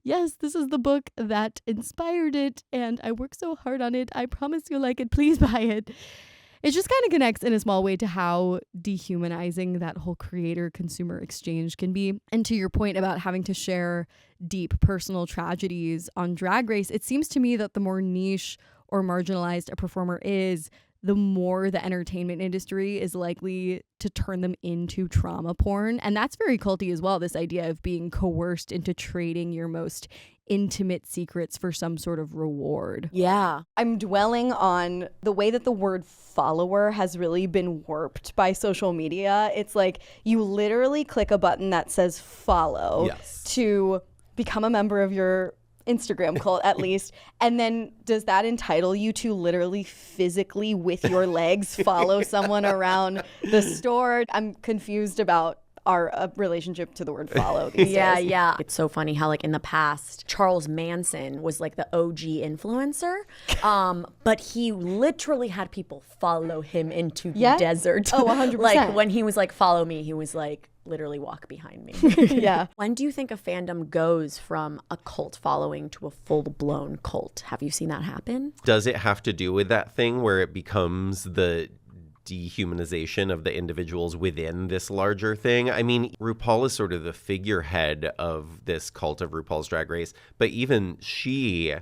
this is the book that inspired it, and I worked so hard on it. I promise you'll like it. Please buy it. It just kind of connects in a small way to how dehumanizing that whole creator-consumer exchange can be. And to your point about having to share deep personal tragedies on Drag Race, it seems to me that the more niche or marginalized a performer is, the more the entertainment industry is likely to turn them into trauma porn. And that's very culty as well, this idea of being coerced into trading your most intimate secrets for some sort of reward. Yeah. I'm dwelling on the way that the word follower has really been warped by social media. It's like you literally click a button that says follow to become a member of your Instagram cult, at least. And then does that entitle you to literally physically with your legs follow someone around the store? I'm confused about our relationship to the word follow these days. Yeah. It's so funny how, like, in the past, Charles Manson was like the OG influencer, but he literally had people follow him into the desert. Oh, 100%. Like, when he was like, follow me, he was like, literally walk behind me. Yeah. When do you think a fandom goes from a cult following to a full-blown cult? Have you seen that happen? Does it have to do with that thing where it becomes the dehumanization of the individuals within this larger thing? I mean, RuPaul is sort of the figurehead of this cult of RuPaul's Drag Race, but even she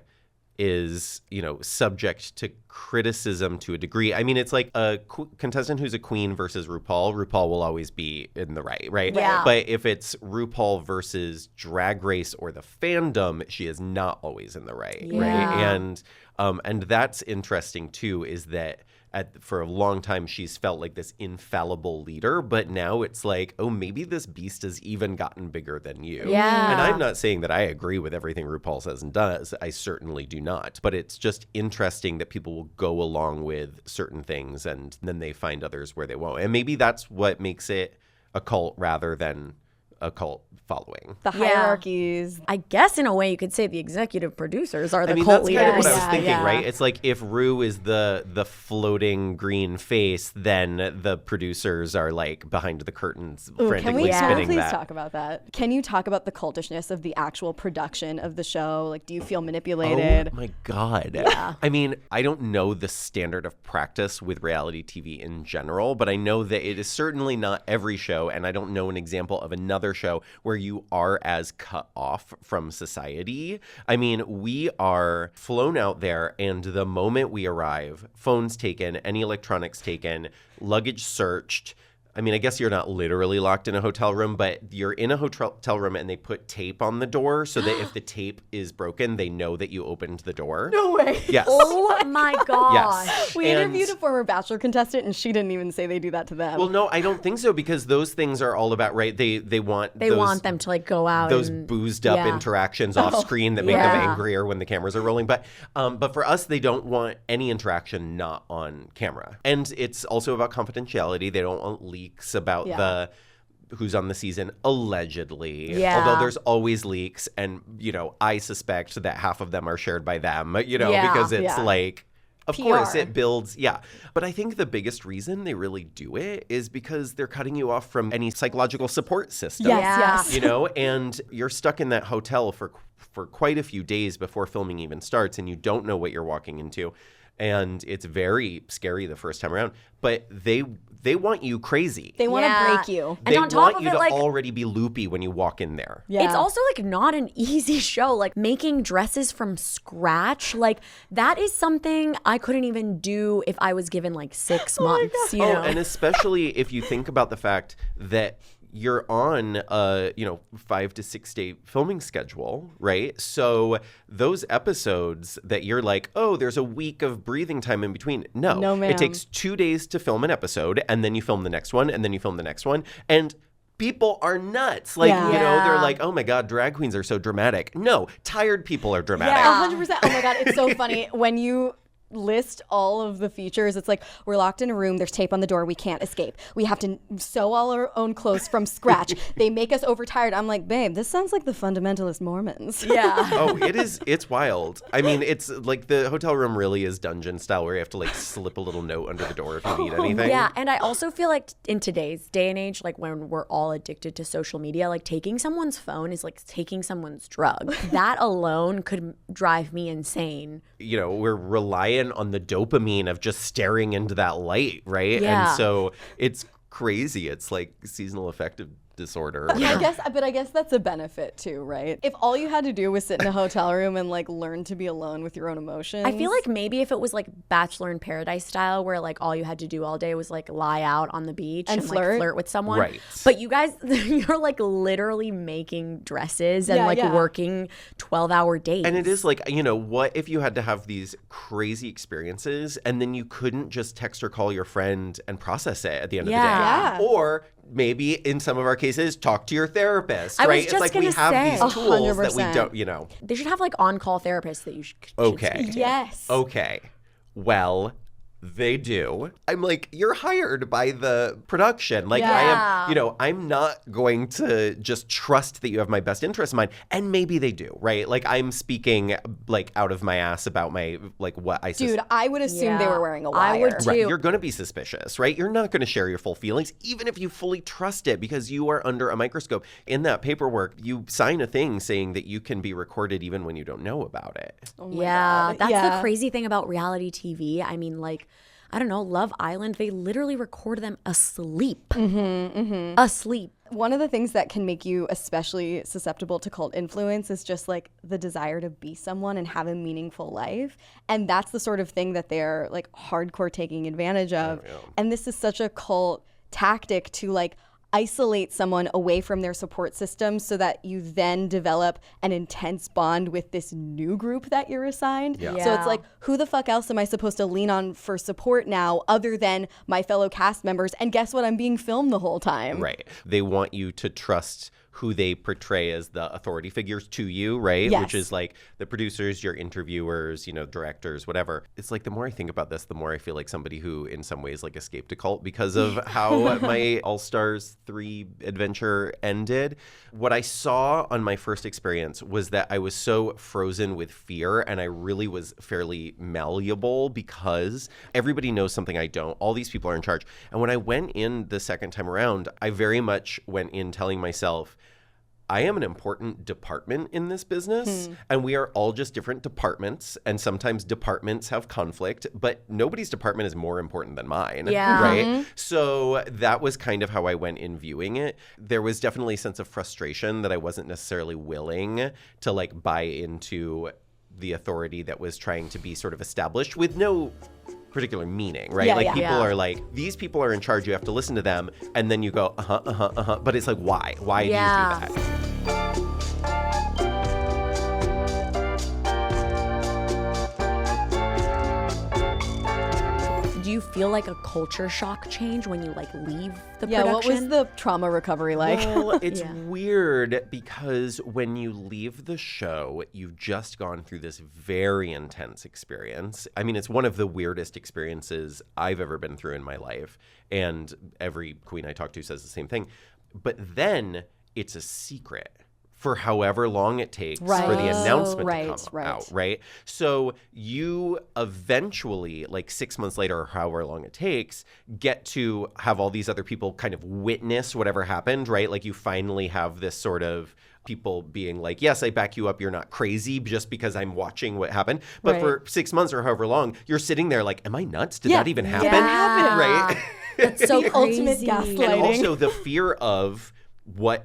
is, subject to criticism to a degree. I mean, it's like a contestant who's a queen versus RuPaul. RuPaul will always be in the right? Yeah. But if it's RuPaul versus Drag Race or the fandom, she is not always in the right? And that's interesting too, is that for a long time, she's felt like this infallible leader, but now it's like, oh, maybe this beast has even gotten bigger than you. Yeah. And I'm not saying that I agree with everything RuPaul says and does. I certainly do not. But it's just interesting that people will go along with certain things and then they find others where they won't. And maybe that's what makes it a cult rather than a cult following. The hierarchies. I guess in a way you could say the executive producers are the cult that's leaders. Kind of what I was thinking, right? It's like if Ru is the floating green face, then the producers are like behind the curtains frantically spinning please that. talk about that? Can you talk about the cultishness of the actual production of the show? Like, do you feel manipulated? Oh my God. Yeah. I mean, I don't know the standard of practice with reality TV in general, but I know that it is certainly not every show, and I don't know an example of another show where you are as cut off from society. I mean, we are flown out there, and the moment we arrive, phones taken, any electronics taken, luggage searched, I mean, I guess you're not literally locked in a hotel room, but you're in a hotel room and they put tape on the door so that if the tape is broken, they know that you opened the door. No way. Yes. Oh my gosh. Yes. We interviewed a former Bachelor contestant and she didn't even say they do that to them. Well, no, I don't think so, because those things are all about, right? They want them to like go out. Those and, boozed up interactions off screen that make them angrier when the cameras are rolling. But for us, they don't want any interaction not on camera. And it's also about confidentiality. They don't want leaks about who's on the season, allegedly. Yeah. Although there's always leaks, and, I suspect that half of them are shared by them, because it's like, of course, it builds, But I think the biggest reason they really do it is because they're cutting you off from any psychological support system. Yes. And you're stuck in that hotel for quite a few days before filming even starts, and you don't know what you're walking into. And it's very scary the first time around. But they want you crazy. They want to break you. They on top want of you it, to like, already be loopy when you walk in there. Yeah. It's also like not an easy show. Like making dresses from scratch, like that is something I couldn't even do if I was given like 6 months. You know? And especially if you think about the fact that you're on a 5 to 6 day filming schedule, right? So those episodes that you're like, oh, there's a week of breathing time in between. No, ma'am. It takes 2 days to film an episode, and then you film the next one, and then you film the next one, and people are nuts. Like, they're like, oh my God, drag queens are so dramatic. No, tired people are dramatic. Yeah, 100%. Oh my God, it's so funny when you list all of the features. It's like, we're locked in a room, there's tape on the door, we can't escape, we have to sew all our own clothes from scratch, they make us overtired. I'm like, babe, this sounds like the fundamentalist Mormons. It's wild. I mean, it's like the hotel room really is dungeon style, where you have to like slip a little note under the door if you need anything. Yeah, and I also feel like in today's day and age, like when we're all addicted to social media, like taking someone's phone is like taking someone's drug. That alone could drive me insane. We're relying on the dopamine of just staring into that light, right? Yeah. And so it's crazy. It's like seasonal affective disorder. I guess that's a benefit too, right? If all you had to do was sit in a hotel room and like learn to be alone with your own emotions. I feel like maybe if it was like Bachelor in Paradise style, where like all you had to do all day was like lie out on the beach and like flirt with someone. Right. But you guys, you're like literally making dresses and working 12-hour days. And it is like, what if you had to have these crazy experiences and then you couldn't just text or call your friend and process it at the end of the day? Yeah. Or maybe in some of our cases, talk to your therapist, I right? was just it's like we gonna have say. these tools that we 100%. don't, They should have like on-call therapists that you should Okay. speak to. Yes. Okay. Well, they do. I'm like, you're hired by the production. Like, I am, I'm not going to just trust that you have my best interest in mind. And maybe they do, right? Like, I'm speaking like out of my ass about my, like, what I Dude, I would assume they were wearing a wire. I would too. Right. You're going to be suspicious, right? You're not going to share your full feelings, even if you fully trust it, because you are under a microscope. In that paperwork, you sign a thing saying that you can be recorded even when you don't know about it. Oh my God. That's the crazy thing about reality TV. I mean, like, I don't know, Love Island, they literally record them asleep. Asleep. One of the things that can make you especially susceptible to cult influence is just like the desire to be someone and have a meaningful life. And that's the sort of thing that they're like hardcore taking advantage of. And this is such a cult tactic to like isolate someone away from their support system so that you then develop an intense bond with this new group that you're assigned. So it's like, who the fuck else am I supposed to lean on for support now other than my fellow cast members? And guess what? I'm being filmed the whole time. Right. They want you to trust who they portray as the authority figures to you, right? Yes. Which is like the producers, your interviewers, directors, whatever. It's like the more I think about this, the more I feel like somebody who in some ways like escaped a cult because of how my All Stars 3 adventure ended. What I saw on my first experience was that I was so frozen with fear, and I really was fairly malleable because everybody knows something I don't. All these people are in charge. And when I went in the second time around, I very much went in telling myself, I am an important department in this business, and we are all just different departments, and sometimes departments have conflict, but nobody's department is more important than mine, right? So that was kind of how I went in viewing it. There was definitely a sense of frustration that I wasn't necessarily willing to like buy into the authority that was trying to be sort of established with no particular meaning, right? Yeah, like yeah. people Yeah. are like, these people are in charge, you have to listen to them, and then you go, but it's like, why? Why do you do that? Do you feel like a culture shock change when you like leave the Yeah, production? what was the trauma recovery like? Well, it's Yeah. weird because when you leave the show, you've just gone through this very intense experience. I mean, it's one of the weirdest experiences I've ever been through in my life. And every queen I talk to says the same thing. But then it's a secret for however long it takes for the announcement to come out, right? So you eventually, like 6 months later or however long it takes, get to have all these other people kind of witness whatever happened, right? Like you finally have this sort of people being like, yes, I back you up. You're not crazy just because I'm watching what happened. But for 6 months or however long, you're sitting there like, am I nuts? Did that even happen? Yeah. Right? That's so The crazy. ultimate gaslighting. And also the fear of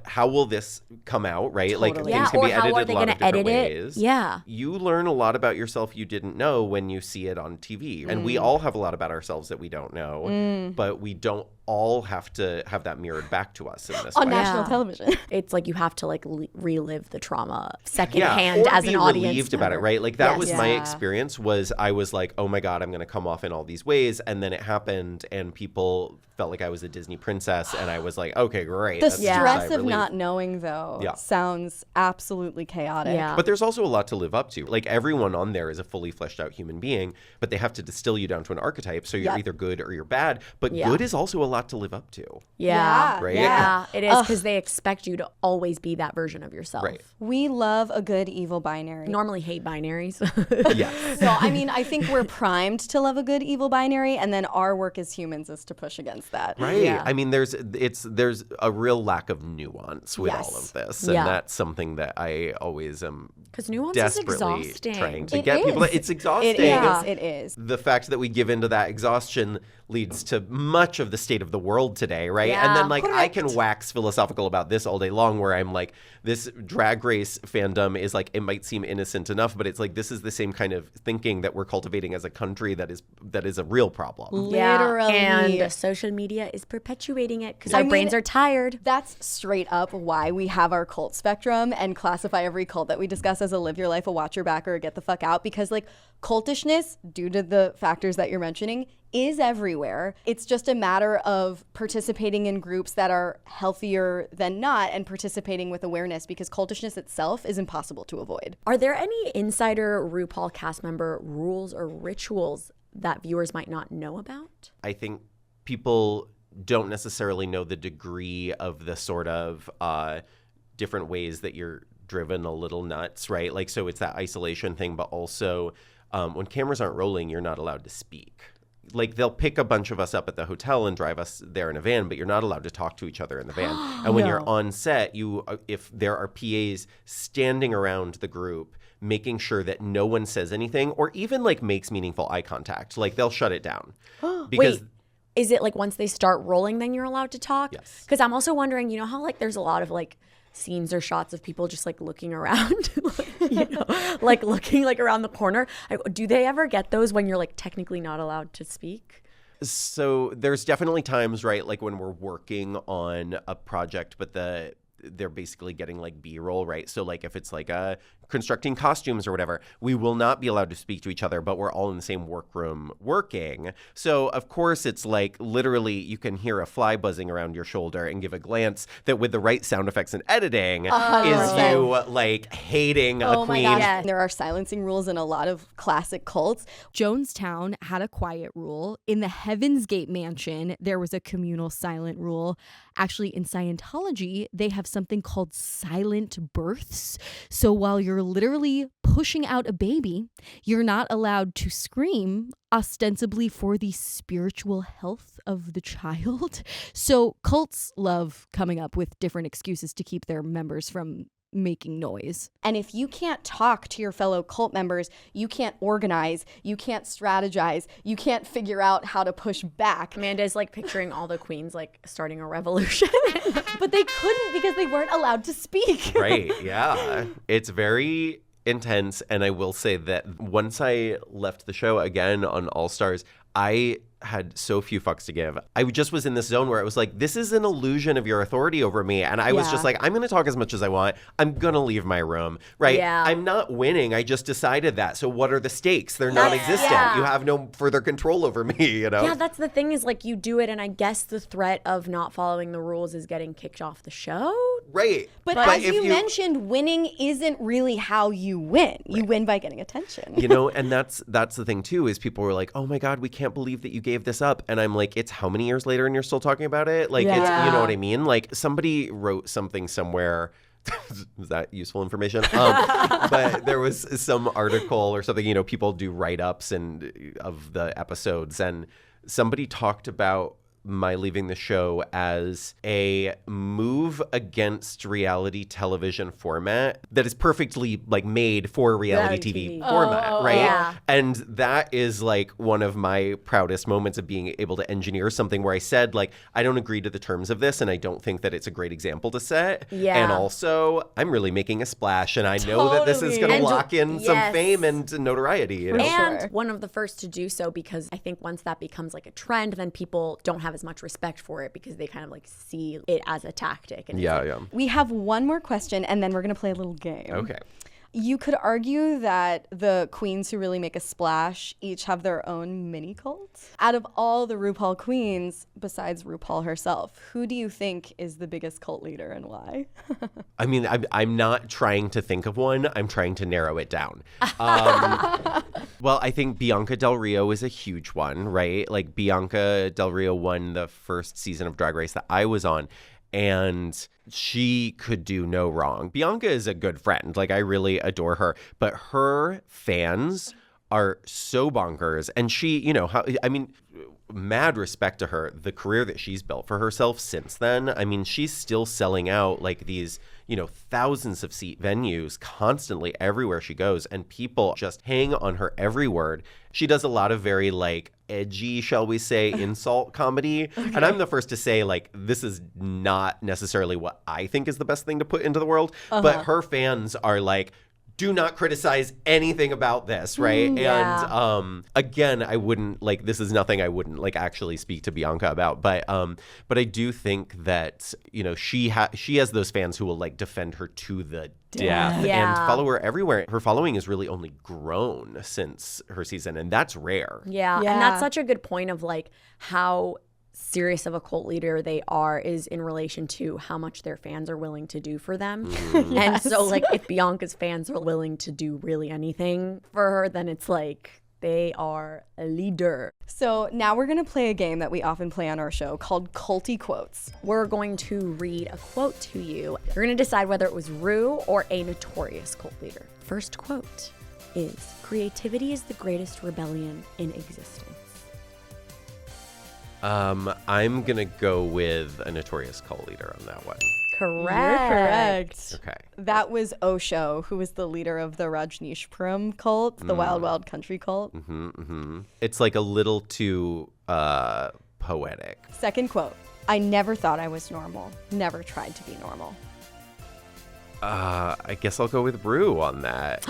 how will this come out, right? Like Totally. things can or be how edited are a they lot gonna of different edit it? ways. Yeah. You learn a lot about yourself you didn't know when you see it on TV. And we all have a lot about ourselves that we don't know, but we don't all have to have that mirrored back to us in this On way. national television. It's like you have to like relive the trauma Yeah, secondhand or as be an audience relieved about it, member. right? Like that Yes. was my Yeah. experience. Was I was like, oh my god, I'm going to come off in all these ways, and then it happened, and people felt like I was a Disney princess, and I was like, okay, great. The that's a sigh stress of relief. not knowing, though, Yeah. sounds absolutely chaotic. Yeah. But there's also a lot to live up to. Like everyone on there is a fully fleshed out human being, but they have to distill you down to an archetype. So you're Yep. either good or you're bad. But Yeah. good is also a lot to live up to. Yeah. Right? Yeah, it is because they expect you to always be that version of yourself. Right. We love a good evil binary. Normally hate binaries. Yes. So, I mean, I think we're primed to love a good evil binary, and then our work as humans is to push against that. Right. Yeah. I mean, there's a real lack of nuance with Yes. all of this. And Yeah. that's something that I always am 'Cause nuance is desperately exhausting. trying to It get people. is. It's exhausting. It is. It is. The fact that we give into that exhaustion leads to much of the state of the world today, right? And then, Yeah. like, I can wax philosophical about this all day long, where I'm like, this drag race fandom is like, it might seem innocent enough, but it's like, this is the same kind of thinking that we're cultivating as a country that is a real problem. Literally. And social media is perpetuating it because I our mean, brains are tired. That's straight up why we have our cult spectrum and classify every cult that we discuss as a live your life, a watch your back, or a get the fuck out. Because, like, cultishness, due to the factors that you're mentioning, is everywhere. It's just a matter of participating in groups that are healthier than not and participating with awareness, because cultishness itself is impossible to avoid. Are there any insider RuPaul cast member rules or rituals that viewers might not know about? I think people don't necessarily know the degree of the sort of different ways that you're driven a little nuts, right? Like, so it's that isolation thing, but also when cameras aren't rolling, you're not allowed to speak. Like, they'll pick a bunch of us up at the hotel and drive us there in a van, but you're not allowed to talk to each other in the van. And when you're on set, if there are PAs standing around the group, making sure that no one says anything or even like makes meaningful eye contact, like they'll shut it down. Because Wait, is it like once they start rolling, then you're allowed to talk? Yes. Because I'm also wondering, you know how like there's a lot of like scenes or shots of people just like looking around, like looking like around the corner. Do they ever get those when you're like technically not allowed to speak? So there's definitely times, right, like when we're working on a project, but they're basically getting like B-roll, right? So like if it's like constructing costumes or whatever, we will not be allowed to speak to each other, but we're all in the same workroom working. So of course it's like literally you can hear a fly buzzing around your shoulder and give a glance that with the right sound effects and editing is you like hating a queen. There are silencing rules in a lot of classic cults. Jonestown had a quiet rule. In the Heaven's Gate mansion, there was a communal silent rule. Actually, in Scientology, they have something called silent births. So while you're literally pushing out a baby, you're not allowed to scream, ostensibly for the spiritual health of the child. So cults love coming up with different excuses to keep their members from making noise. And if you can't talk to your fellow cult members, you can't organize, you can't strategize, you can't figure out how to push back. Amanda's like picturing all the queens like starting a revolution. But they couldn't because they weren't allowed to speak. Right, yeah. It's very intense, and I will say that once I left the show again on All Stars, I had so few fucks to give. I just was in this zone where it was like, this is an illusion of your authority over me. And I was just like, I'm going to talk as much as I want. I'm going to leave my room, right? Yeah. I'm not winning. I just decided that. So what are the stakes? They're non-existent. Yeah. You have no further control over me, you know? Yeah, that's the thing is like you do it and I guess the threat of not following the rules is getting kicked off the show. Right. But as you mentioned, winning isn't really how you win. You win by getting attention. You know, and that's the thing too, is people were like, oh my God, we can't believe that you gave this up. And I'm like, it's how many years later and you're still talking about it? Like, it's, you know what I mean? Like somebody wrote something somewhere. Is that useful information? But there was some article or something, you know, people do write-ups of the episodes, and somebody talked about my leaving the show as a move against reality television format that is perfectly like made for reality TV format, right? Yeah. And that is like one of my proudest moments of being able to engineer something where I said like, I don't agree to the terms of this and I don't think that it's a great example to set. Yeah. And also I'm really making a splash and I know that this is going to lock in some fame and notoriety. You know? And one of the first to do so, because I think once that becomes like a trend, then people don't have as much respect for it because they kind of like see it as a tactic. And We have one more question and then we're going to play a little game. Okay. You could argue that the queens who really make a splash each have their own mini cult. Out of all the RuPaul queens, besides RuPaul herself, who do you think is the biggest cult leader and why? I mean, I'm not trying to think of one. I'm trying to narrow it down. Well, I think Bianca Del Rio is a huge one, right? Like Bianca Del Rio won the first season of Drag Race that I was on. And she could do no wrong. Bianca is a good friend. Like, I really adore her. But her fans are so bonkers. And she, you know, mad respect to her, the career that she's built for herself since then. I mean, she's still selling out like these, you know, thousands of seat venues constantly everywhere she goes. And people just hang on her every word. She does a lot of very like edgy, shall we say, insult comedy. Okay. And I'm the first to say like, this is not necessarily what I think is the best thing to put into the world. But her fans are like, do not criticize anything about this, right? And again, I wouldn't like, this is nothing I wouldn't like actually speak to Bianca about, but I do think that, you know, she has those fans who will like defend her to the death and follow her everywhere. Her following has really only grown since her season, and that's rare. Yeah, and that's such a good point of like how serious of a cult leader they are is in relation to how much their fans are willing to do for them. And so like if Bianca's fans are willing to do really anything for her, then it's like they are a leader. So now we're going to play a game that we often play on our show called Culty Quotes. We're going to read a quote to you. You're going to decide whether it was Ru or a notorious cult leader. First quote is, "Creativity is the greatest rebellion in existence." I'm going to go with a notorious cult leader on that one. Correct. You're correct. Okay. That was Osho, who was the leader of the Rajneeshpuram cult, the Wild Wild Country cult. It's like a little too poetic. Second quote, "I never thought I was normal. Never tried to be normal." I guess I'll go with Ru on that.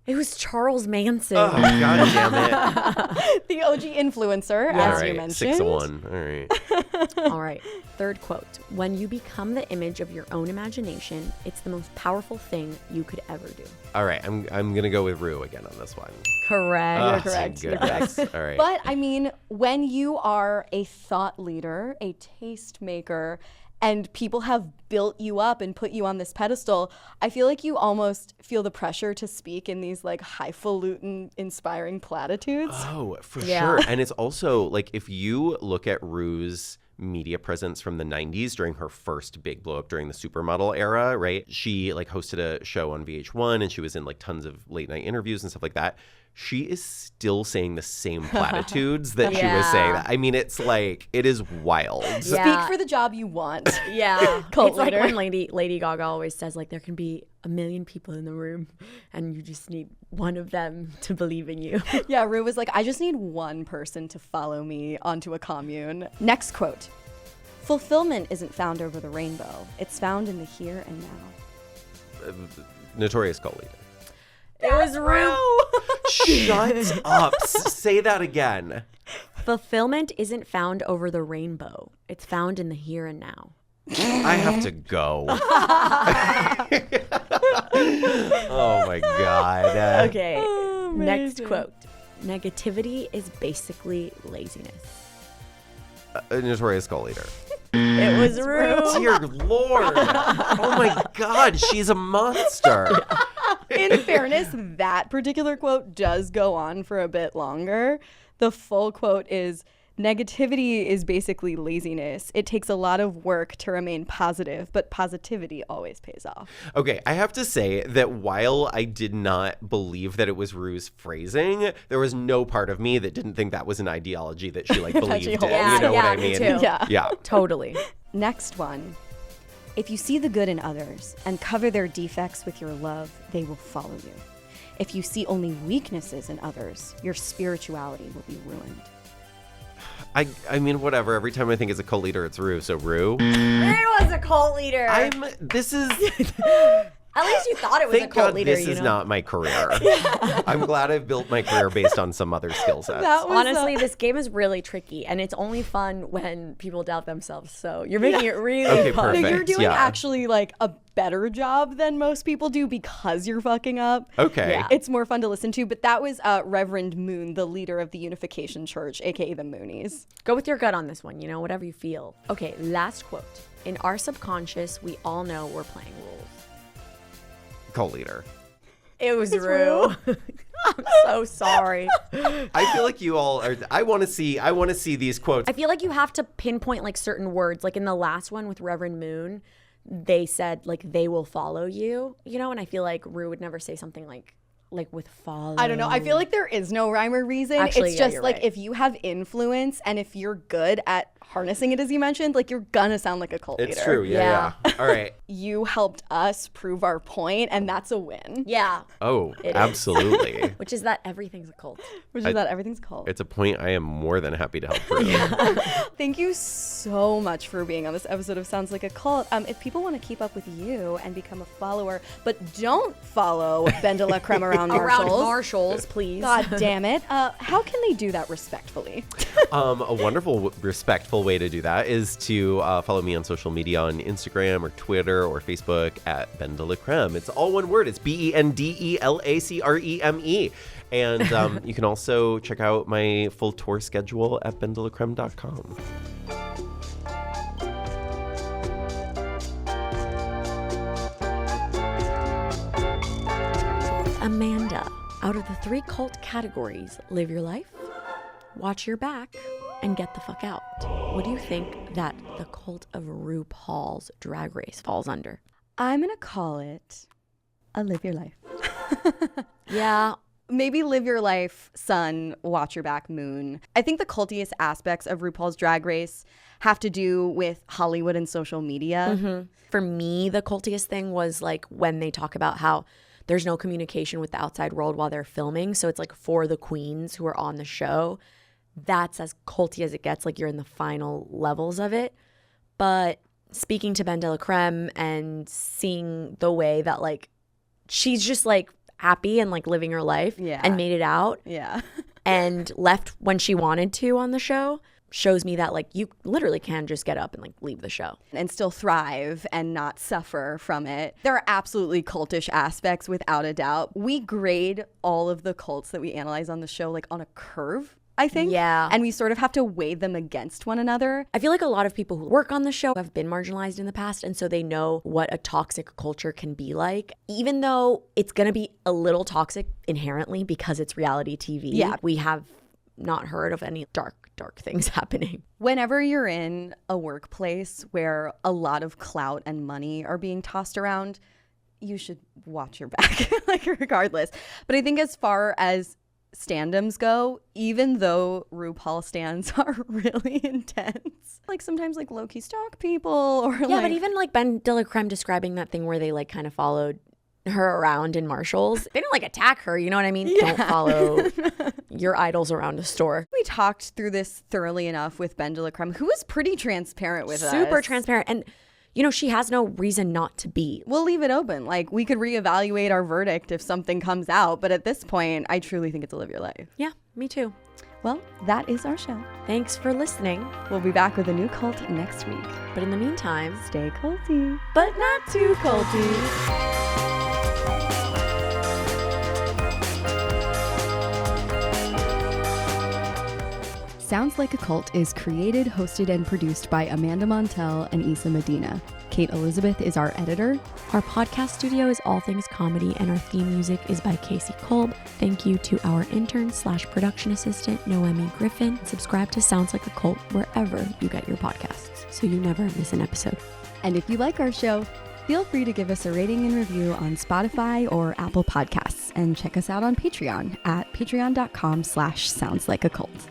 It was Charles Manson. Oh, God damn it. The OG influencer, as you mentioned. 6-1. All right. All right. Third quote. "When you become the image of your own imagination, it's the most powerful thing you could ever do." All right. I'm going to go with Ru again on this one. Correct. You're correct. You're correct. All right. But, I mean, when you are a thought leader, a taste maker, and people have built you up and put you on this pedestal, I feel like you almost feel the pressure to speak in these like highfalutin, inspiring platitudes. Oh, for sure. And it's also like if you look at Ru's media presence from the 90s during her first big blow up during the supermodel era, right? She like hosted a show on VH1 and she was in like tons of late night interviews and stuff like that. She is still saying the same platitudes that she was saying. I mean, it's like, it is wild. Speak for the job you want. Yeah. Cult it's leader. like when Lady Gaga always says, like, there can be a million people in the room and you just need one of them to believe in you. Yeah, Ru was like, I just need one person to follow me onto a commune. Next quote. "Fulfillment isn't found over the rainbow. It's found in the here and now." Notorious cult leader. It was Rue. Shut up. Say that again. Fulfillment isn't found over the rainbow. It's found in the here and now. I have to go. Oh my God. Okay, next quote. Negativity is basically laziness. Notorious cult leader. It was Rue. Dear Lord. Oh my God, she's a monster. In fairness, that particular quote does go on for a bit longer. The full quote is, negativity is basically laziness. It takes a lot of work to remain positive, but positivity always pays off. Okay, I have to say that while I did not believe that it was Rue's phrasing, there was no part of me that didn't think that was an ideology that she like believed in. Yeah, you know what I me mean? too. Yeah. Totally. Next one. If you see the good in others and cover their defects with your love, they will follow you. If you see only weaknesses in others, your spirituality will be ruined. I mean, whatever. Every time I think it's a cult leader, it's Rue. So Rue. It was a cult leader. This is. At least you thought it was Thank a cult God leader. this is not my career. I'm glad I've built my career based on some other skill sets. Honestly, this game is really tricky, and it's only fun when people doubt themselves. So you're making it really Okay, fun. perfect. No, you're doing Yeah. actually like a better job than most people do because you're fucking up. Okay. Yeah. It's more fun to listen to, but that was Reverend Moon, the leader of the Unification Church, aka the Moonies. Go with your gut on this one, whatever you feel. Okay, last quote. In our subconscious, we all know we're playing rules. Cult leader. It was Rue. I'm so sorry. I feel like you all are. I want to see these quotes. I feel like you have to pinpoint like certain words. Like in the last one with Reverend Moon, they said like they will follow you, and I feel like Rue would never say something like with follow. I don't know. I feel like there is no rhyme or reason. Actually, it's yeah, just you're like right. if you have influence and if you're good at harnessing it, as you mentioned, like you're gonna sound like a cult leader. It's true. Yeah. All right. You helped us prove our point, and that's a win. Yeah. Oh, It is. absolutely. Which is that everything's a cult. Which is that everything's cult. It's a point I am more than happy to help prove. Thank you so much for being on this episode of Sounds Like a Cult. If people want to keep up with you and become a follower, but don't follow BenDeLaCreme around Marshalls. Marshalls, please. God damn it. How can they do that respectfully? A wonderful, respectful way to do that is to follow me on social media on Instagram or Twitter or Facebook at BenDeLaCreme. It's all one word. It's BenDeLaCreme. And you can also check out my full tour schedule at BenDeLaCreme.com. Amanda, out of the 3 cult categories, live your life, watch your back, and get the fuck out. What do you think that the cult of RuPaul's Drag Race falls under? I'm going to call it a live your life. Yeah. Maybe live your life, sun, watch your back, moon. I think the cultiest aspects of RuPaul's Drag Race have to do with Hollywood and social media. Mm-hmm. For me, the cultiest thing was like when they talk about how there's no communication with the outside world while they're filming. So it's like for the queens who are on the show. That's as culty as it gets. Like you're in the final levels of it. But speaking to BenDeLaCreme and seeing the way that like she's just like happy and like living her life and made it out and left when she wanted to on the show shows me that like you literally can just get up and like leave the show and still thrive and not suffer from it. There are absolutely cultish aspects without a doubt. We grade all of the cults that we analyze on the show like on a curve, I think. Yeah. And we sort of have to weigh them against one another. I feel like a lot of people who work on the show have been marginalized in the past, and so they know what a toxic culture can be like. Even though it's going to be a little toxic inherently because it's reality TV. Yeah. We have not heard of any dark things happening. Whenever you're in a workplace where a lot of clout and money are being tossed around, you should watch your back, like regardless. But I think as far as standoms go, even though RuPaul stands are really intense, like sometimes like low-key stalk people or But even like BenDeLaCreme describing that thing where they like kind of followed her around in Marshalls. They didn't like attack her, you know what I mean? Yeah. Don't follow your idols around a store. We talked through this thoroughly enough with BenDeLaCreme, who was pretty transparent with us. Super transparent. And you know, she has no reason not to be. We'll leave it open. Like, we could reevaluate our verdict if something comes out. But at this point, I truly think it's a live your life. Yeah, me too. Well, that is our show. Thanks for listening. We'll be back with a new cult next week. But in the meantime, stay culty, but not too culty. Sounds Like a Cult is created, hosted, and produced by Amanda Montel and Issa Medina. Kate Elizabeth is our editor. Our podcast studio is All Things Comedy, and our theme music is by Casey Kolb. Thank you to our intern/production assistant, Noemi Griffin. Subscribe to Sounds Like a Cult wherever you get your podcasts, so you never miss an episode. And if you like our show, feel free to give us a rating and review on Spotify or Apple Podcasts, and check us out on Patreon at patreon.com/soundslikeacult.